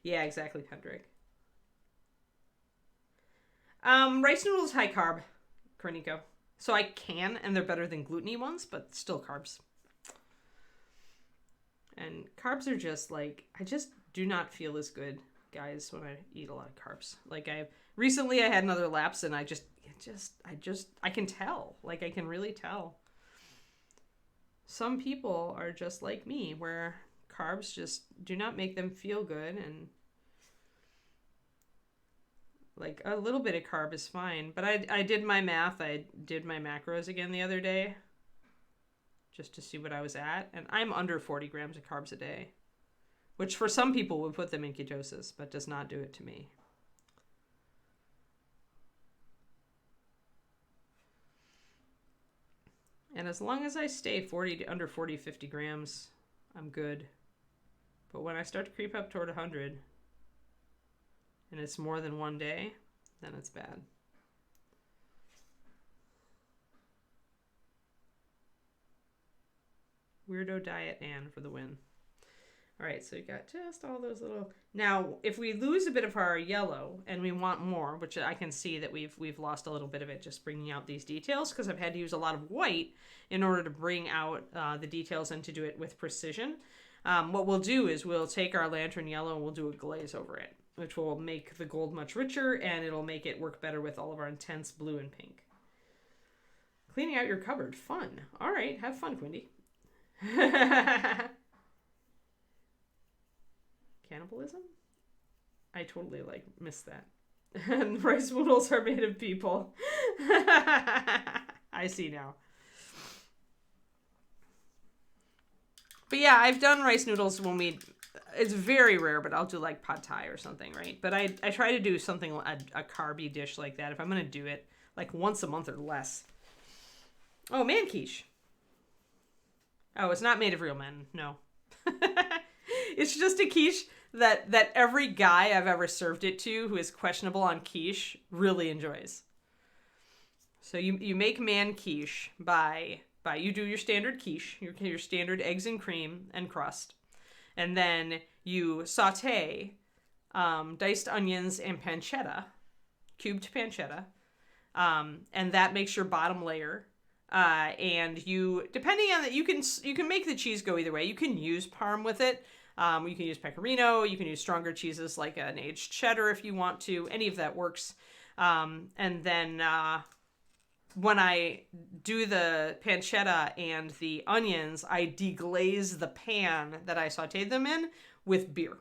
Yeah, exactly, Kendrick. Rice noodles, high carb, Cornico. So I can, and they're better than gluten-y ones, but still carbs. And carbs are just like, I just do not feel as good, guys, when I eat a lot of carbs. Like recently I had another lapse, and I can tell. Like, I can really tell. Some people are just like me, where carbs just do not make them feel good, and like a little bit of carb is fine. But I did my math. I did my macros again the other day just to see what I was at. And I'm under 40 grams of carbs a day, which for some people would put them in ketosis, but does not do it to me. And as long as I stay under 40, 50 grams, I'm good. But when I start to creep up toward 100, and it's more than one day, then it's bad. Weirdo diet Anne for the win. All right, so you got just all those little... Now, if we lose a bit of our yellow and we want more, which I can see that we've lost a little bit of it just bringing out these details, because I've had to use a lot of white in order to bring out the details and to do it with precision. What we'll do is we'll take our lantern yellow and we'll do a glaze over it, which will make the gold much richer, and it'll make it work better with all of our intense blue and pink. Cleaning out your cupboard. Fun. All right, have fun, Quindy. Cannibalism? I totally missed that. And rice noodles are made of people. I see now. But yeah, I've done rice noodles when it's very rare, but I'll do like pad thai or something, right? But I try to do something, a carby dish like that if I'm going to do it like once a month or less. Oh, man quiche. Oh, it's not made of real men. No. It's just a quiche that every guy I've ever served it to who is questionable on quiche really enjoys. So you make man quiche by you do your standard quiche, your standard eggs and cream and crust. And then you saute diced onions and pancetta, cubed pancetta. And that makes your bottom layer. And you, depending on that, you can make the cheese go either way. You can use parm with it. You can use pecorino. You can use stronger cheeses like an aged cheddar if you want to. Any of that works. And then when I do the pancetta and the onions, I deglaze the pan that I sauteed them in with beer.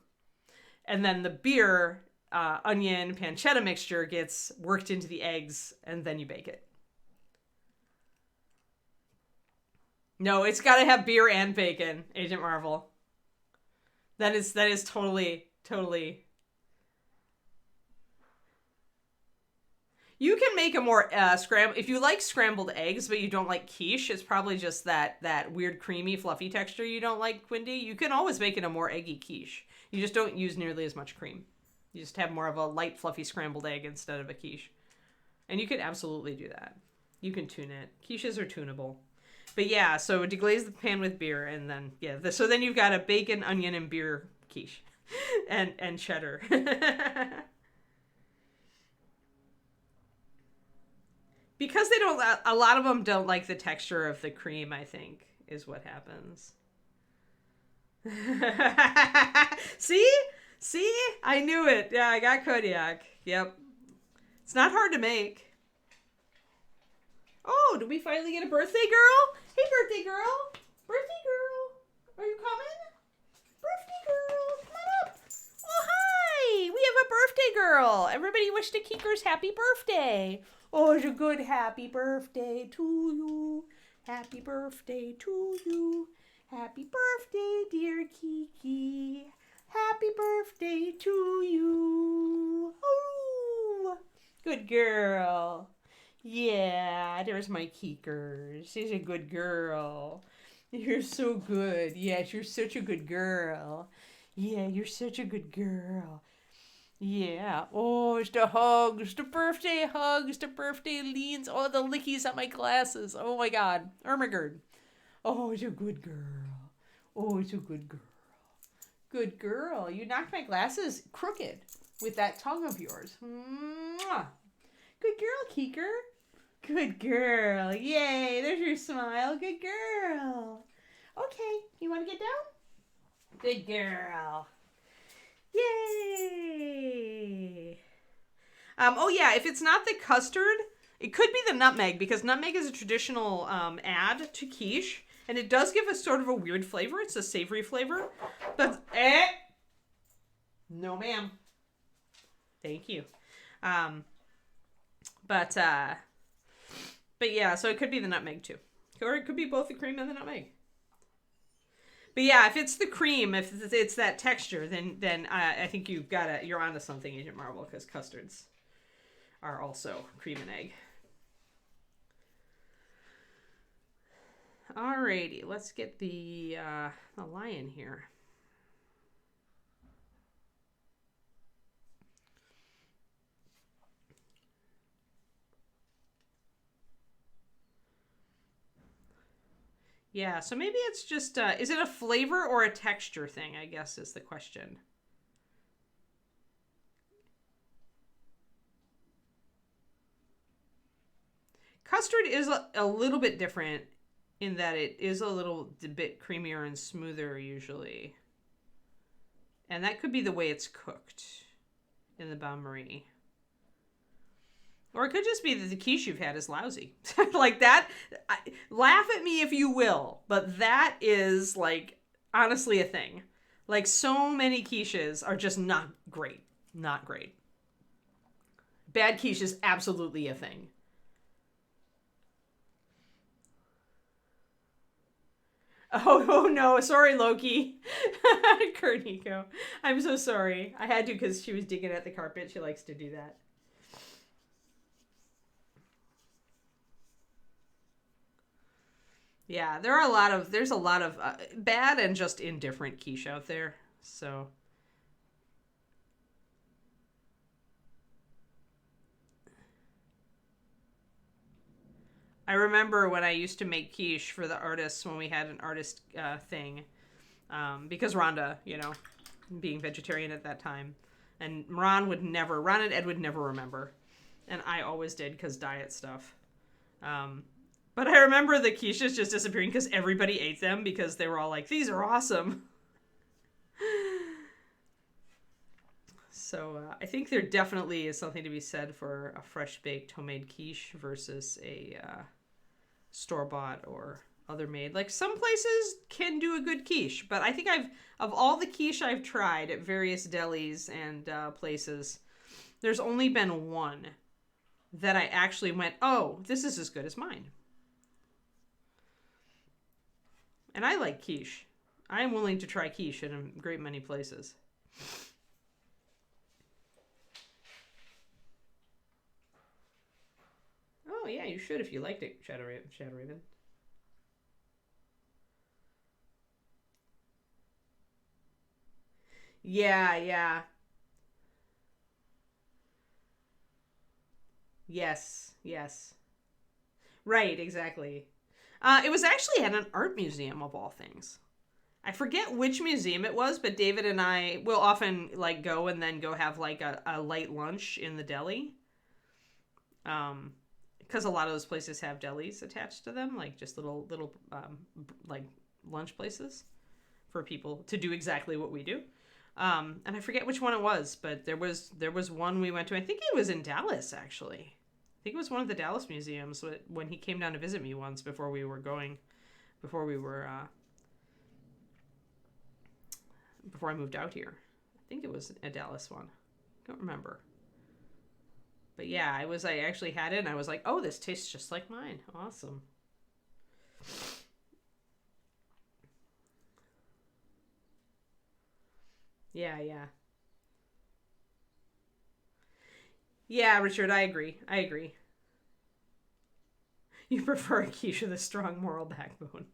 And then the beer, onion, pancetta mixture gets worked into the eggs, and then you bake it. No, it's got to have beer and bacon, Agent Marvel. That is totally. You can make a more if you like scrambled eggs, but you don't like quiche. It's probably just that weird creamy, fluffy texture you don't like, Quindy. You can always make it a more eggy quiche. You just don't use nearly as much cream. You just have more of a light, fluffy scrambled egg instead of a quiche. And you could absolutely do that. You can tune it. Quiches are tunable. But yeah, so deglaze the pan with beer, and then so then you've got a bacon, onion, and beer quiche, and cheddar. Because they don't, a lot of them don't like the texture of the cream, I think, is what happens. See, I knew it. Yeah, I got Kodiak. Yep, it's not hard to make. Oh, did we finally get a birthday girl? Hey, birthday girl. Birthday girl. girl. Everybody wish the Keekers happy birthday. Oh, it's a good happy birthday to you. Happy birthday to you. Happy birthday, dear Kiki. Happy birthday to you. Oh, good girl. Yeah, there's my Keekers. She's a good girl. You're so good. Yes, you're such a good girl. Yeah, you're such a good girl. Yeah. Oh, it's the hugs, the birthday hugs, the birthday leans. Oh, the lickies at my glasses. Oh my God. Ermagerd. Oh, it's a good girl. Oh, it's a good girl. Good girl. You knocked my glasses crooked with that tongue of yours. Mwah. Good girl, Keeker. Good girl. Yay, there's your smile. Good girl. Okay, you want to get down? Good girl. Yay. Oh yeah, if it's not the custard, it could be the nutmeg, because nutmeg is a traditional add to quiche, and it does give us sort of a weird flavor. It's a savory flavor. But no ma'am. Thank you. But yeah, so it could be the nutmeg too. Or it could be both the cream and the nutmeg. But yeah, if it's the cream, if it's that texture, then I think you're onto something, Agent Marvel, because custards are also cream and egg. Alrighty, let's get the lion here. Yeah, so maybe it's just, is it a flavor or a texture thing, I guess is the question. Custard is a little bit different in that it is a little bit creamier and smoother usually. And that could be the way it's cooked in the bain-marie. Or it could just be that the quiche you've had is lousy. Like that, laugh at me if you will, but that is like honestly a thing. Like so many quiches are just not great. Not great. Bad quiche is absolutely a thing. Oh no, sorry Loki. Kerniko. I'm so sorry. I had to because she was digging at the carpet. She likes to do that. Yeah, there's a lot of bad and just indifferent quiche out there. So I remember when I used to make quiche for the artists when we had an artist thing, because Rhonda, being vegetarian at that time, and Ron and Ed would never remember, and I always did because diet stuff. But I remember the quiches just disappearing because everybody ate them because they were all like, these are awesome. So I think there definitely is something to be said for a fresh baked homemade quiche versus a store-bought or other made. Like some places can do a good quiche, but I think of all the quiche I've tried at various delis and places, there's only been one that I actually went, oh, this is as good as mine. And I like quiche. I am willing to try quiche in a great many places. Oh, yeah, you should if you liked it, Shadow Raven. Yeah. Yes. Right, exactly. It was actually at an art museum of all things. I forget which museum it was, but David and I will often like go and then go have like a light lunch in the deli. Because a lot of those places have delis attached to them, like just little like lunch places for people to do exactly what we do. And I forget which one it was, but there was one we went to. I think it was in Dallas, actually. I think it was one of the Dallas museums when he came down to visit me once before I moved out here. I think it was a Dallas one. I don't remember. But yeah, I actually had it and I was like, oh, this tastes just like mine. Awesome. Yeah, yeah. Yeah, Richard, I agree. I agree. You prefer a quiche with a strong moral backbone.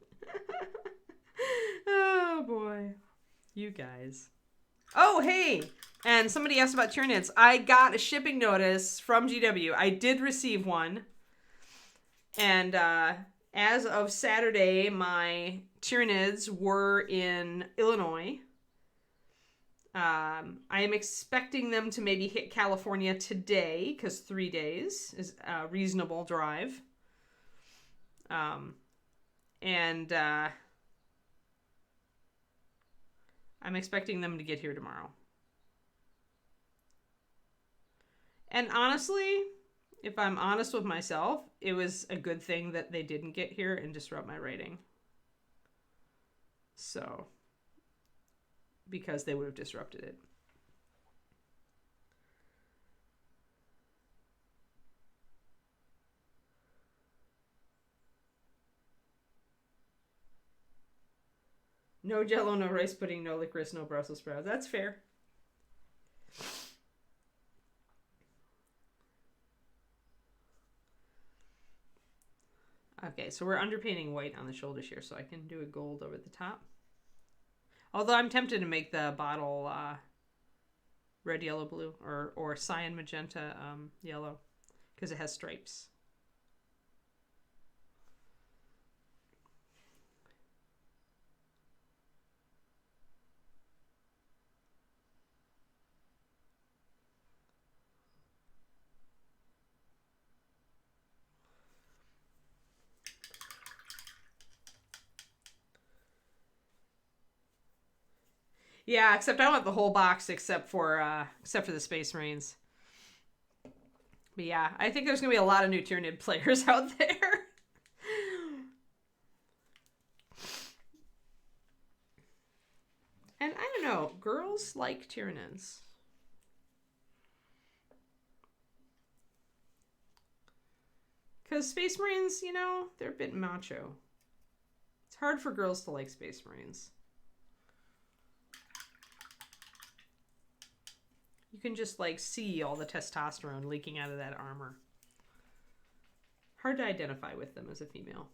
Oh boy. You guys. Oh, hey! And somebody asked about Tyranids. I got a shipping notice from GW. I did receive one. And as of Saturday, my Tyranids were in Illinois. I am expecting them to maybe hit California today, because 3 days is a reasonable drive. And I'm expecting them to get here tomorrow. And honestly, if I'm honest with myself, it was a good thing that they didn't get here and disrupt my writing. So, because they would have disrupted it. No Jello, no rice pudding, no licorice, no Brussels sprouts. That's fair. Okay, so we're underpainting white on the shoulders here, so I can do a gold over the top. Although I'm tempted to make the bottle red, yellow, blue, or cyan, magenta, yellow, because it has stripes. Yeah, except I want the whole box except for the Space Marines. But yeah, I think there's gonna be a lot of new Tyranid players out there. And I don't know, girls like Tyranids. Because Space Marines, you know, they're a bit macho. It's hard for girls to like Space Marines. You can just, like, see all the testosterone leaking out of that armor. Hard to identify with them as a female.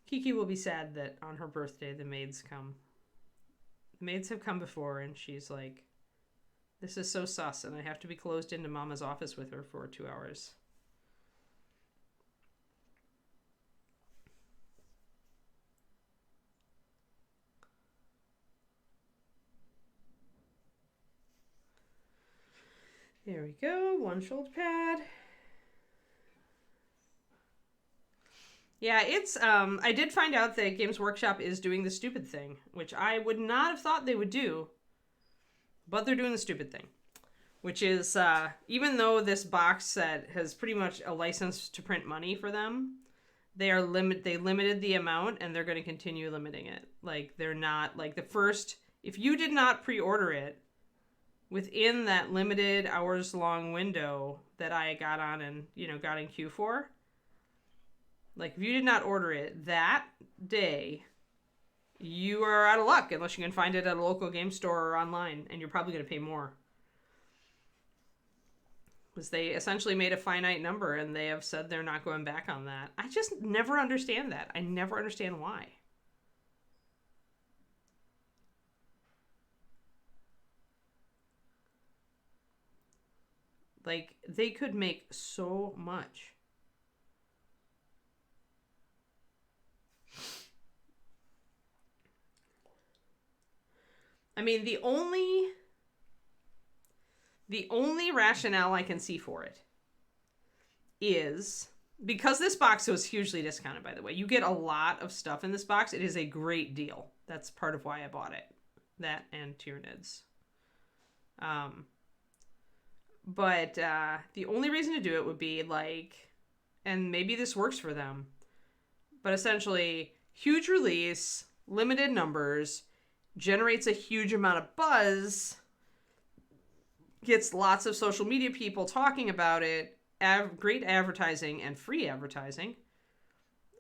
Kiki will be sad that on her birthday the maids come. The maids have come before and she's like, this is so sus and I have to be closed into Mama's office with her for 2 hours. There we go, one shoulder pad. Yeah, it's, I did find out that Games Workshop is doing the stupid thing, which I would not have thought they would do, but they're doing the stupid thing, which is, even though this box set has pretty much a license to print money for them, they limited the amount and they're going to continue limiting it. Like, they're not, like, the first, if you did not pre-order it within that limited hours long window that I got on and, you know, got in queue for, like, if you did not order it that day, you are out of luck unless you can find it at a local game store or online, and you're probably going to pay more. Because they essentially made a finite number, and they have said they're not going back on that. I just never understand that. I never understand why. Like, they could make so much. I mean, the only rationale I can see for it is because this box was hugely discounted, by the way. You get a lot of stuff in this box. It is a great deal. That's part of why I bought it. That and Tyranids. But the only reason to do it would be like, and maybe this works for them, but essentially, huge release, limited numbers, generates a huge amount of buzz, gets lots of social media people talking about it, great advertising and free advertising.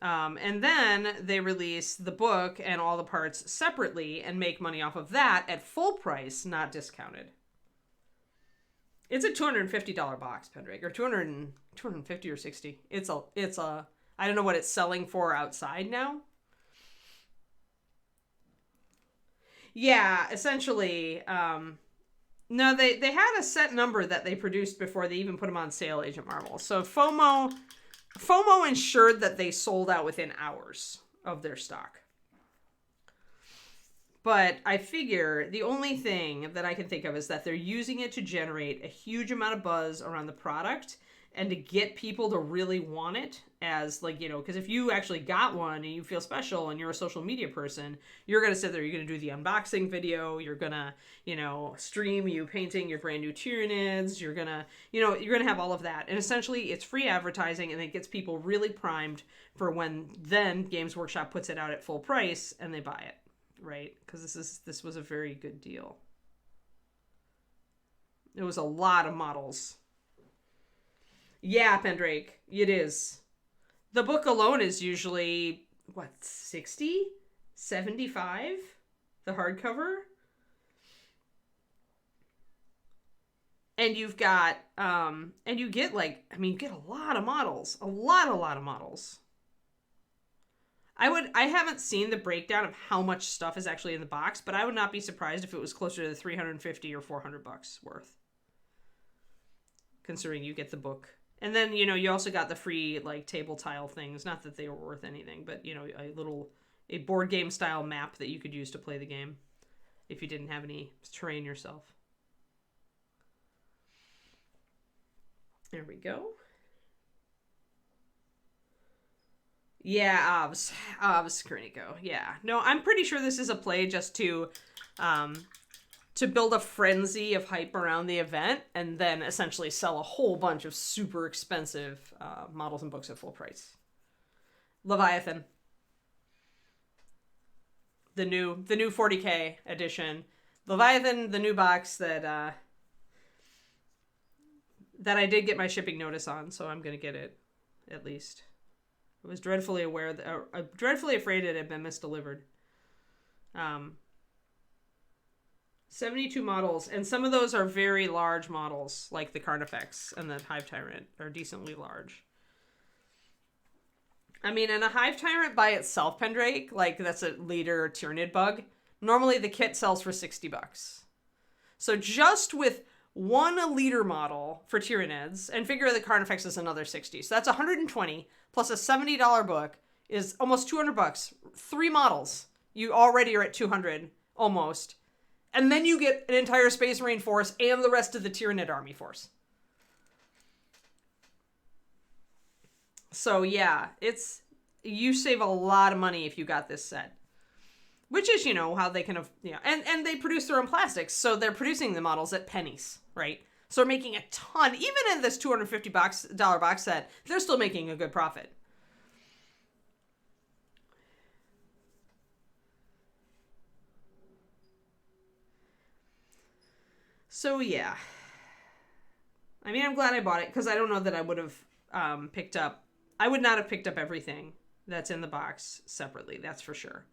And then they release the book and all the parts separately and make money off of that at full price, not discounted. It's a $250 box, Pendrake, or 250 or 60. It's a I don't know what it's selling for outside now. Yeah, essentially, no, they had a set number that they produced before they even put them on sale, Agent Marvel. So FOMO ensured that they sold out within hours of their stock. But I figure the only thing that I can think of is that they're using it to generate a huge amount of buzz around the product and to get people to really want it as, like, you know, because if you actually got one and you feel special and you're a social media person, you're going to sit there, you're going to do the unboxing video, you're going to, you know, stream you painting your brand new Tyranids, you're going to, you know, you're going to have all of that. And essentially it's free advertising and it gets people really primed for when then Games Workshop puts it out at full price and they buy it, right? Because this was a very good deal. It was a lot of models. Yeah, Pendrake, it is. The book alone is usually, what, 60? 75? The hardcover? And you've got, and you get like, I mean, you get a lot of models. A lot of models. I haven't seen the breakdown of how much stuff is actually in the box, but I would not be surprised if it was closer to the $350 or $400 worth. Considering you get the book. And then, you know, you also got the free, like, table tile things. Not that they were worth anything, but, you know, a board game style map that you could use to play the game if you didn't have any terrain yourself. There we go. Yeah, Obs Kerniko. Yeah. No, I'm pretty sure this is a play just to build a frenzy of hype around the event and then essentially sell a whole bunch of super expensive models and books at full price. Leviathan. The new 40K edition. Leviathan, the new box that I did get my shipping notice on, so I'm going to get it at least. I was dreadfully afraid it had been misdelivered. 72 models, and some of those are very large models, like the Carnifex and the Hive Tyrant are decently large. I mean, and a Hive Tyrant by itself, Pendrake, like that's a leader Tyranid bug, normally the kit sells for $60. So just with one leader model for Tyranids, and figure the Carnifex is another 60. So that's 120 plus a $70 book is almost $200. 3 models. You already are at 200 almost. And then you get an entire Space Marine force and the rest of the Tyranid army force. So yeah, you save a lot of money if you got this set. Which is, you know, how they kind of, you know, and they produce their own plastics, so they're producing the models at pennies, right? So they're making a ton, even in this $250 box set, they're still making a good profit. So yeah, I mean, I'm glad I bought it because I don't know that I would have picked up. I would not have picked up everything that's in the box separately. That's for sure.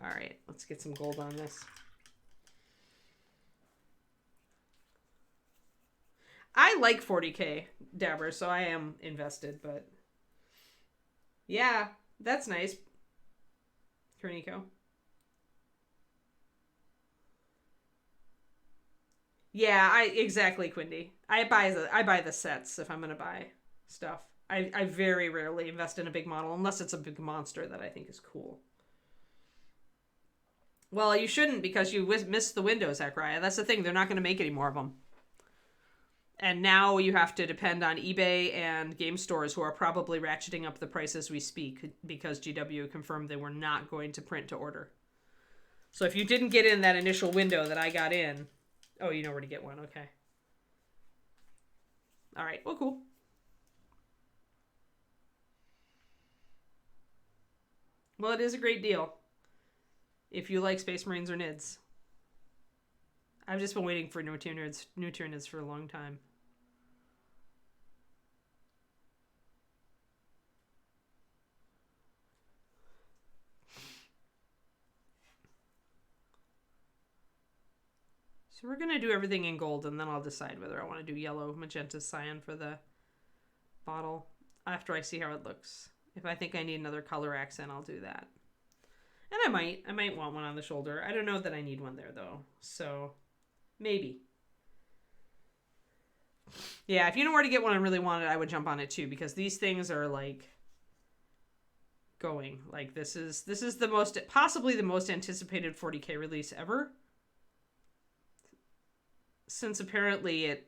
All right, let's get some gold on this. I like 40K dabbers, so I am invested, but yeah, that's nice. Kerniko. Yeah, exactly, Quindy. I buy the sets if I'm gonna buy stuff. I very rarely invest in a big model unless it's a big monster that I think is cool. Well, you shouldn't because you missed the window, Zachariah. That's the thing. They're not going to make any more of them. And now you have to depend on eBay and game stores who are probably ratcheting up the price as we speak because GW confirmed they were not going to print to order. So if you didn't get in that initial window that I got in, oh, you know where to get one. Okay. All right. Well, cool. Well, it is a great deal if you like Space Marines or NIDS. I've just been waiting for new tier NIDS for a long time. So we're going to do everything in gold, and then I'll decide whether I want to do yellow, magenta, cyan for the bottle after I see how it looks. If I think I need another color accent, I'll do that. And I might want one on the shoulder. I don't know that I need one there, though. So, maybe. Yeah, if you know where to get one and really want it, I would jump on it, too, because these things are, like, going. Like, this is the possibly the most anticipated 40K release ever. Since apparently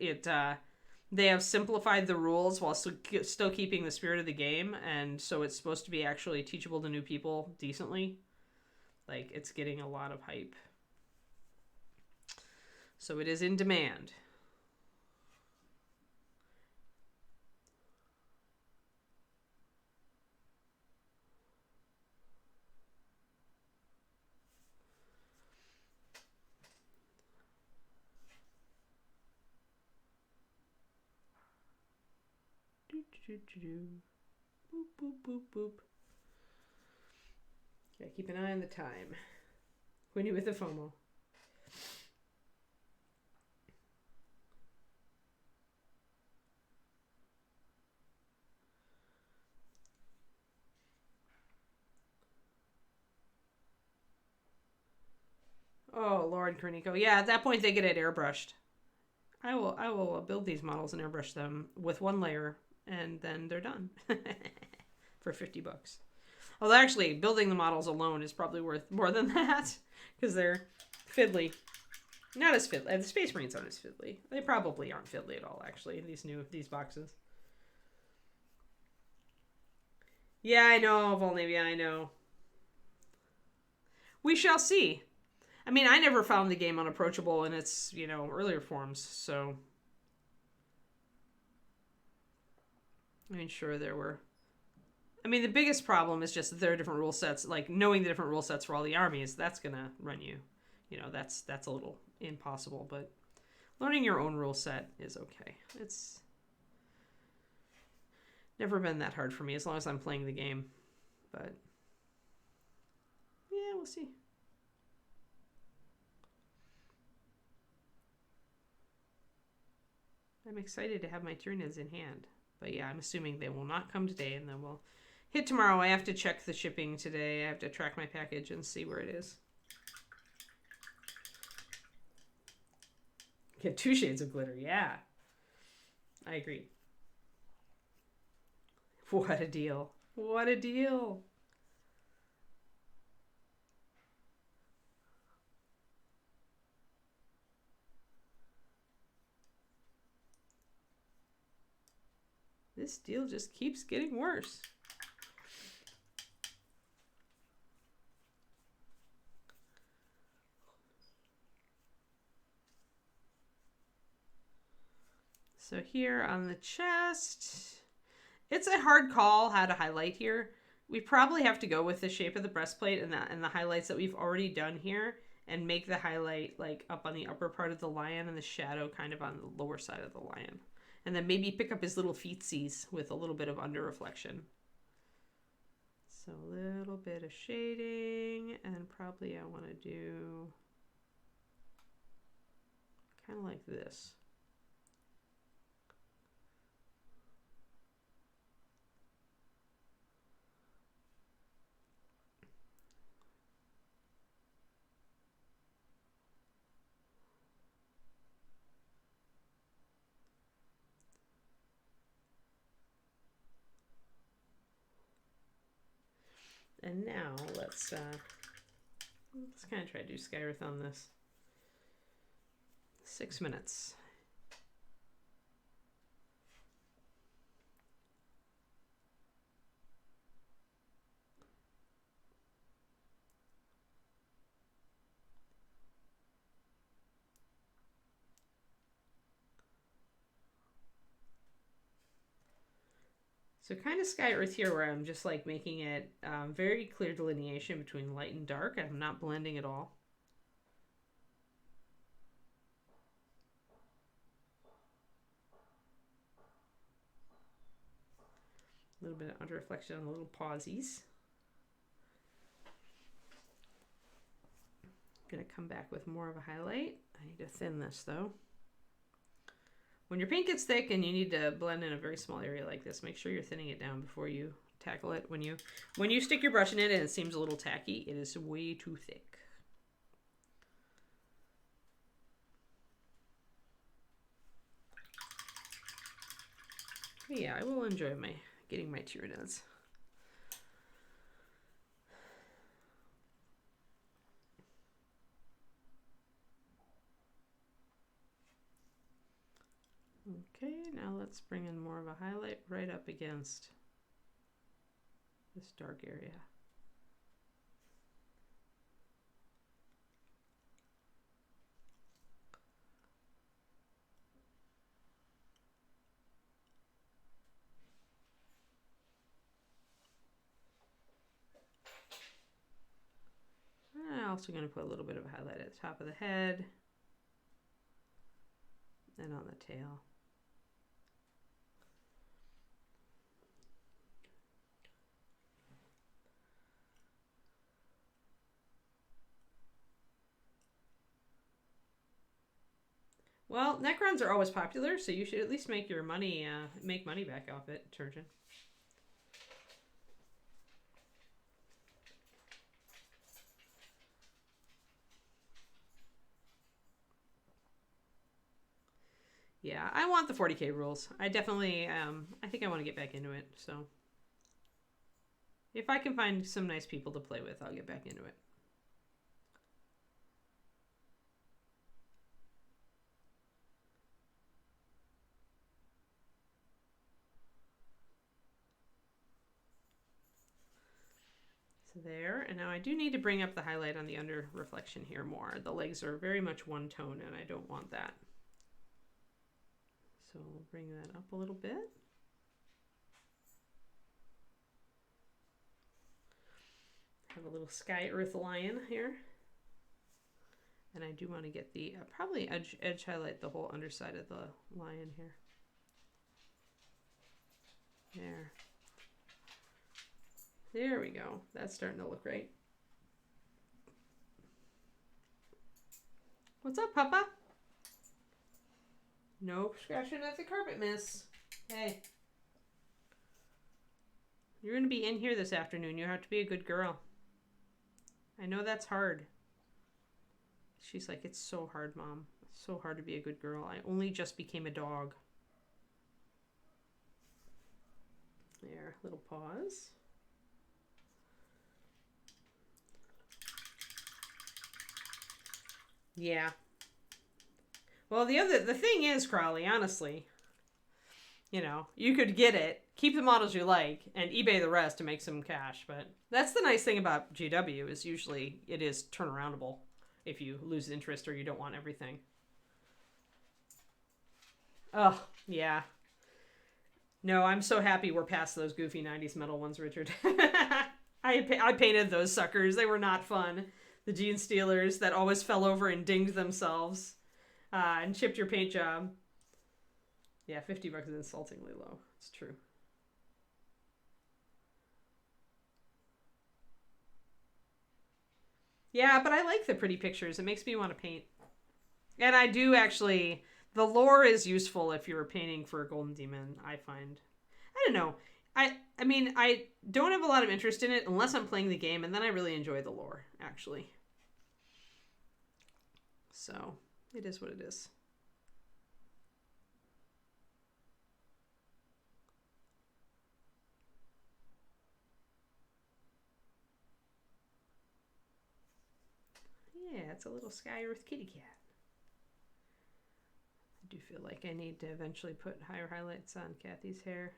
they have simplified the rules while still keeping the spirit of the game, and so it's supposed to be actually teachable to new people decently. Like, it's getting a lot of hype. So it is in demand. Boop, boop, boop, boop. Gotta keep an eye on the time. Winnie with the FOMO. Oh, Lord, Cornico. Yeah, at that point they get it airbrushed. I will build these models and airbrush them with one layer, and then they're done for $50. Although actually, building the models alone is probably worth more than that because they're fiddly. Not as fiddly. The Space Marines aren't as fiddly. They probably aren't fiddly at all, actually, in these boxes. Yeah, I know, Volnavia, I know. We shall see. I mean, I never found the game unapproachable in its, earlier forms, so... I mean, sure, there were... I mean, the biggest problem is just that there are different rule sets. Like, knowing the different rule sets for all the armies, that's going to run you. That's a little impossible, but learning your own rule set is okay. It's never been that hard for me as long as I'm playing the game. But, yeah, we'll see. I'm excited to have my Tyranids in hand. But yeah, I'm assuming they will not come today, and then we'll hit tomorrow. I have to check the shipping today. I have to track my package and see where it is. Get 2 shades of glitter, yeah. I agree. What a deal. What a deal. This deal just keeps getting worse. So here on the chest, it's a hard call how to highlight here. We probably have to go with the shape of the breastplate and the highlights that we've already done here and make the highlight like up on the upper part of the lion and the shadow kind of on the lower side of the lion. And then maybe pick up his little feetsies with a little bit of under reflection. So a little bit of shading, and probably I want to do kind of like this. And now let's kind of try to do Skyrith on this. 6 minutes. So kind of Sky Earth here where I'm just like making it very clear delineation between light and dark. I'm not blending at all. A little bit of under reflection on the little pausies. I'm going to come back with more of a highlight. I need to thin this though. When your paint gets thick and you need to blend in a very small area like this, make sure you're thinning it down before you tackle it. When you stick your brush in it and it seems a little tacky, it is way too thick. But yeah, I will enjoy getting my Tyranids. Okay, now let's bring in more of a highlight right up against this dark area. I'm also going to put a little bit of a highlight at the top of the head and on the tail. Well, Necrons are always popular, so you should at least make your money, make money back off it, Turgeon. Yeah, I want the 40K rules. I definitely, I think I want to get back into it, so. If I can find some nice people to play with, I'll get back into it. So there, and now I do need to bring up the highlight on the under reflection here more. The legs are very much one tone, and I don't want that. So we'll bring that up a little bit. Have a little Sky Earth lion here. And I do want to get the, probably edge highlight the whole underside of the lion here. There. There we go. That's starting to look right. What's up, Papa? Nope, scratching at the carpet, miss. Hey. You're going to be in here this afternoon. You have to be a good girl. I know that's hard. She's like, it's so hard, Mom. It's so hard to be a good girl. I only just became a dog. There, little pause. Yeah. Well, the thing is, Crawley, honestly, you know, you could get it, keep the models you like, and eBay the rest to make some cash. But that's the nice thing about GW is usually it is turnaroundable if you lose interest or you don't want everything. Oh, yeah. No, I'm so happy we're past those goofy 90s metal ones, Richard. I painted those suckers. They were not fun. The Gene Stealers that always fell over and dinged themselves and chipped your paint job. Yeah, $50 is insultingly low. It's true. Yeah, but I like the pretty pictures. It makes me want to paint. And I do actually... The lore is useful if you're painting for a Golden Demon, I find. I don't know. I mean, I don't have a lot of interest in it unless I'm playing the game, and then I really enjoy the lore, actually. So, it is what it is. Yeah, it's a little Sky Earth kitty cat. I do feel like I need to eventually put higher highlights on Cathy's hair.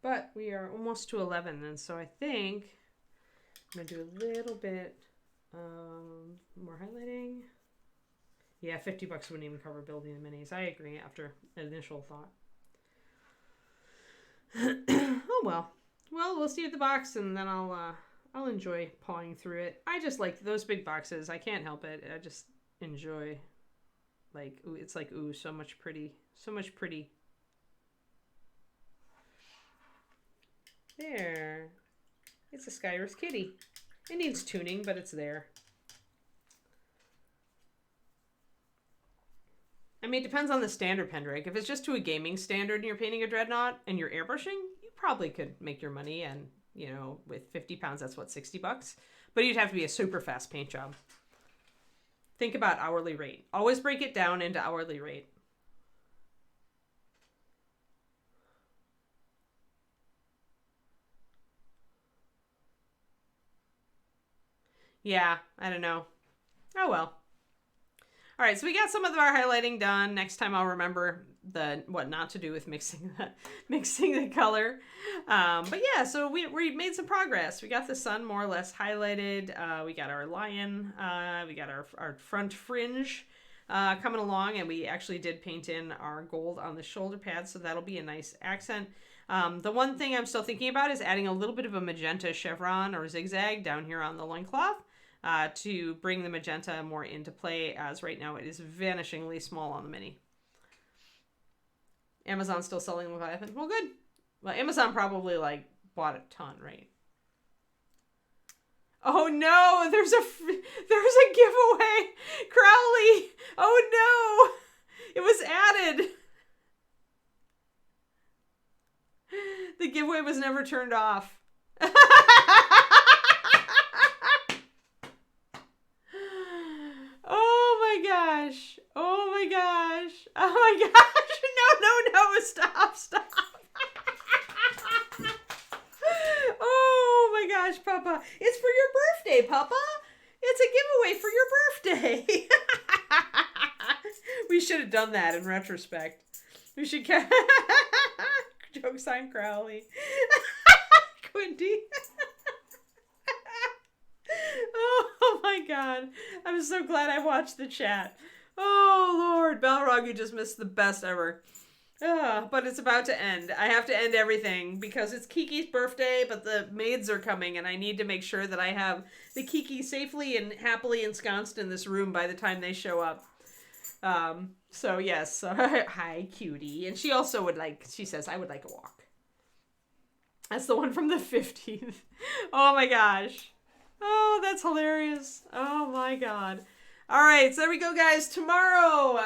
But we are almost to 11, and so I think I'm going to do a little bit more highlighting. Yeah, $50 wouldn't even cover building the minis. I agree after initial thought. Oh well. Well, we'll see at the box, and then I'll enjoy pawing through it. I just like those big boxes. I can't help it. I just enjoy, like, ooh, it's like, ooh, so much pretty. So much pretty. There. It's a Skyros kitty. It needs tuning, but it's there. I mean, it depends on the standard Pendrake. If it's just to a gaming standard and you're painting a dreadnought and you're airbrushing, you probably could make your money. And, you know, with 50 pounds, that's what, $60? But you'd have to be a super fast paint job. Think about hourly rate. Always break it down into hourly rate. Yeah, I don't know. Oh well. All right, so we got some of our highlighting done. Next time I'll remember what not to do with mixing the color. But yeah, so we made some progress. We got the sun more or less highlighted. We got our lion. We got our front fringe coming along, and we actually did paint in our gold on the shoulder pads, so that'll be a nice accent. The one thing I'm still thinking about is adding a little bit of a magenta chevron or zigzag down here on the loincloth. To bring the magenta more into play, as right now it is vanishingly small on the mini. Amazon's still selling Leviathan. Well, good. Well, Amazon probably like bought a ton, right? Oh no, there's a giveaway, Crowley. Oh no, it was added. The giveaway was never turned off. Oh my gosh. Oh my gosh. No, stop. Oh my gosh, Papa. It's for your birthday, Papa. It's a giveaway for your birthday. We should have done that in retrospect. We should joke sign Crowley. Quinty. Oh my god. I'm so glad I watched the chat. Oh Lord, Balrog, you just missed the best ever. But it's about to end. I have to end everything because it's Kiki's birthday, but the maids are coming and I need to make sure that I have the Kiki safely and happily ensconced in this room by the time they show up. So yes, hi cutie. And she also she says, I would like a walk. That's the one from the 15th. Oh my gosh. Oh, that's hilarious. Oh my god. All right, so there we go, guys. Tomorrow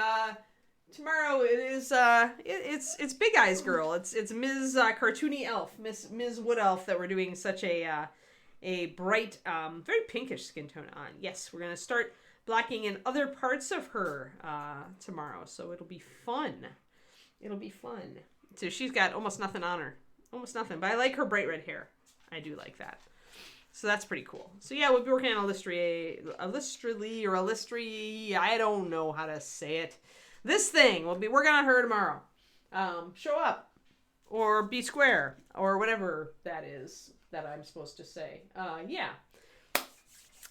it is it's Big Eyes Girl. It's Ms. Cartoony Elf, Ms. Wood Elf that we're doing such a bright, very pinkish skin tone on. Yes, we're gonna start blacking in other parts of her tomorrow, so it'll be fun. It'll be fun. So she's got almost nothing on her, almost nothing. But I like her bright red hair. I do like that. So that's pretty cool. So yeah, we'll be working on Illustri, I don't know how to say it. This thing, we'll be working on her tomorrow. Show up. Or be square. Or whatever that is that I'm supposed to say. Yeah.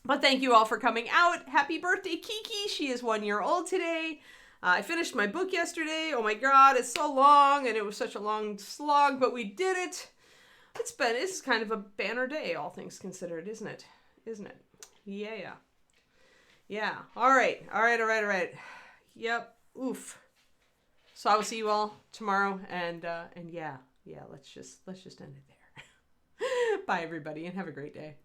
But thank you all for coming out. Happy birthday, Kiki. She is 1 year old today. I finished my book yesterday. Oh my god, it's so long. And it was such a long slog, but we did it. It's kind of a banner day, all things considered, isn't it? Yeah. All right. Yep. Oof. So I will see you all tomorrow, and yeah. Let's just end it there. Bye, everybody, and have a great day.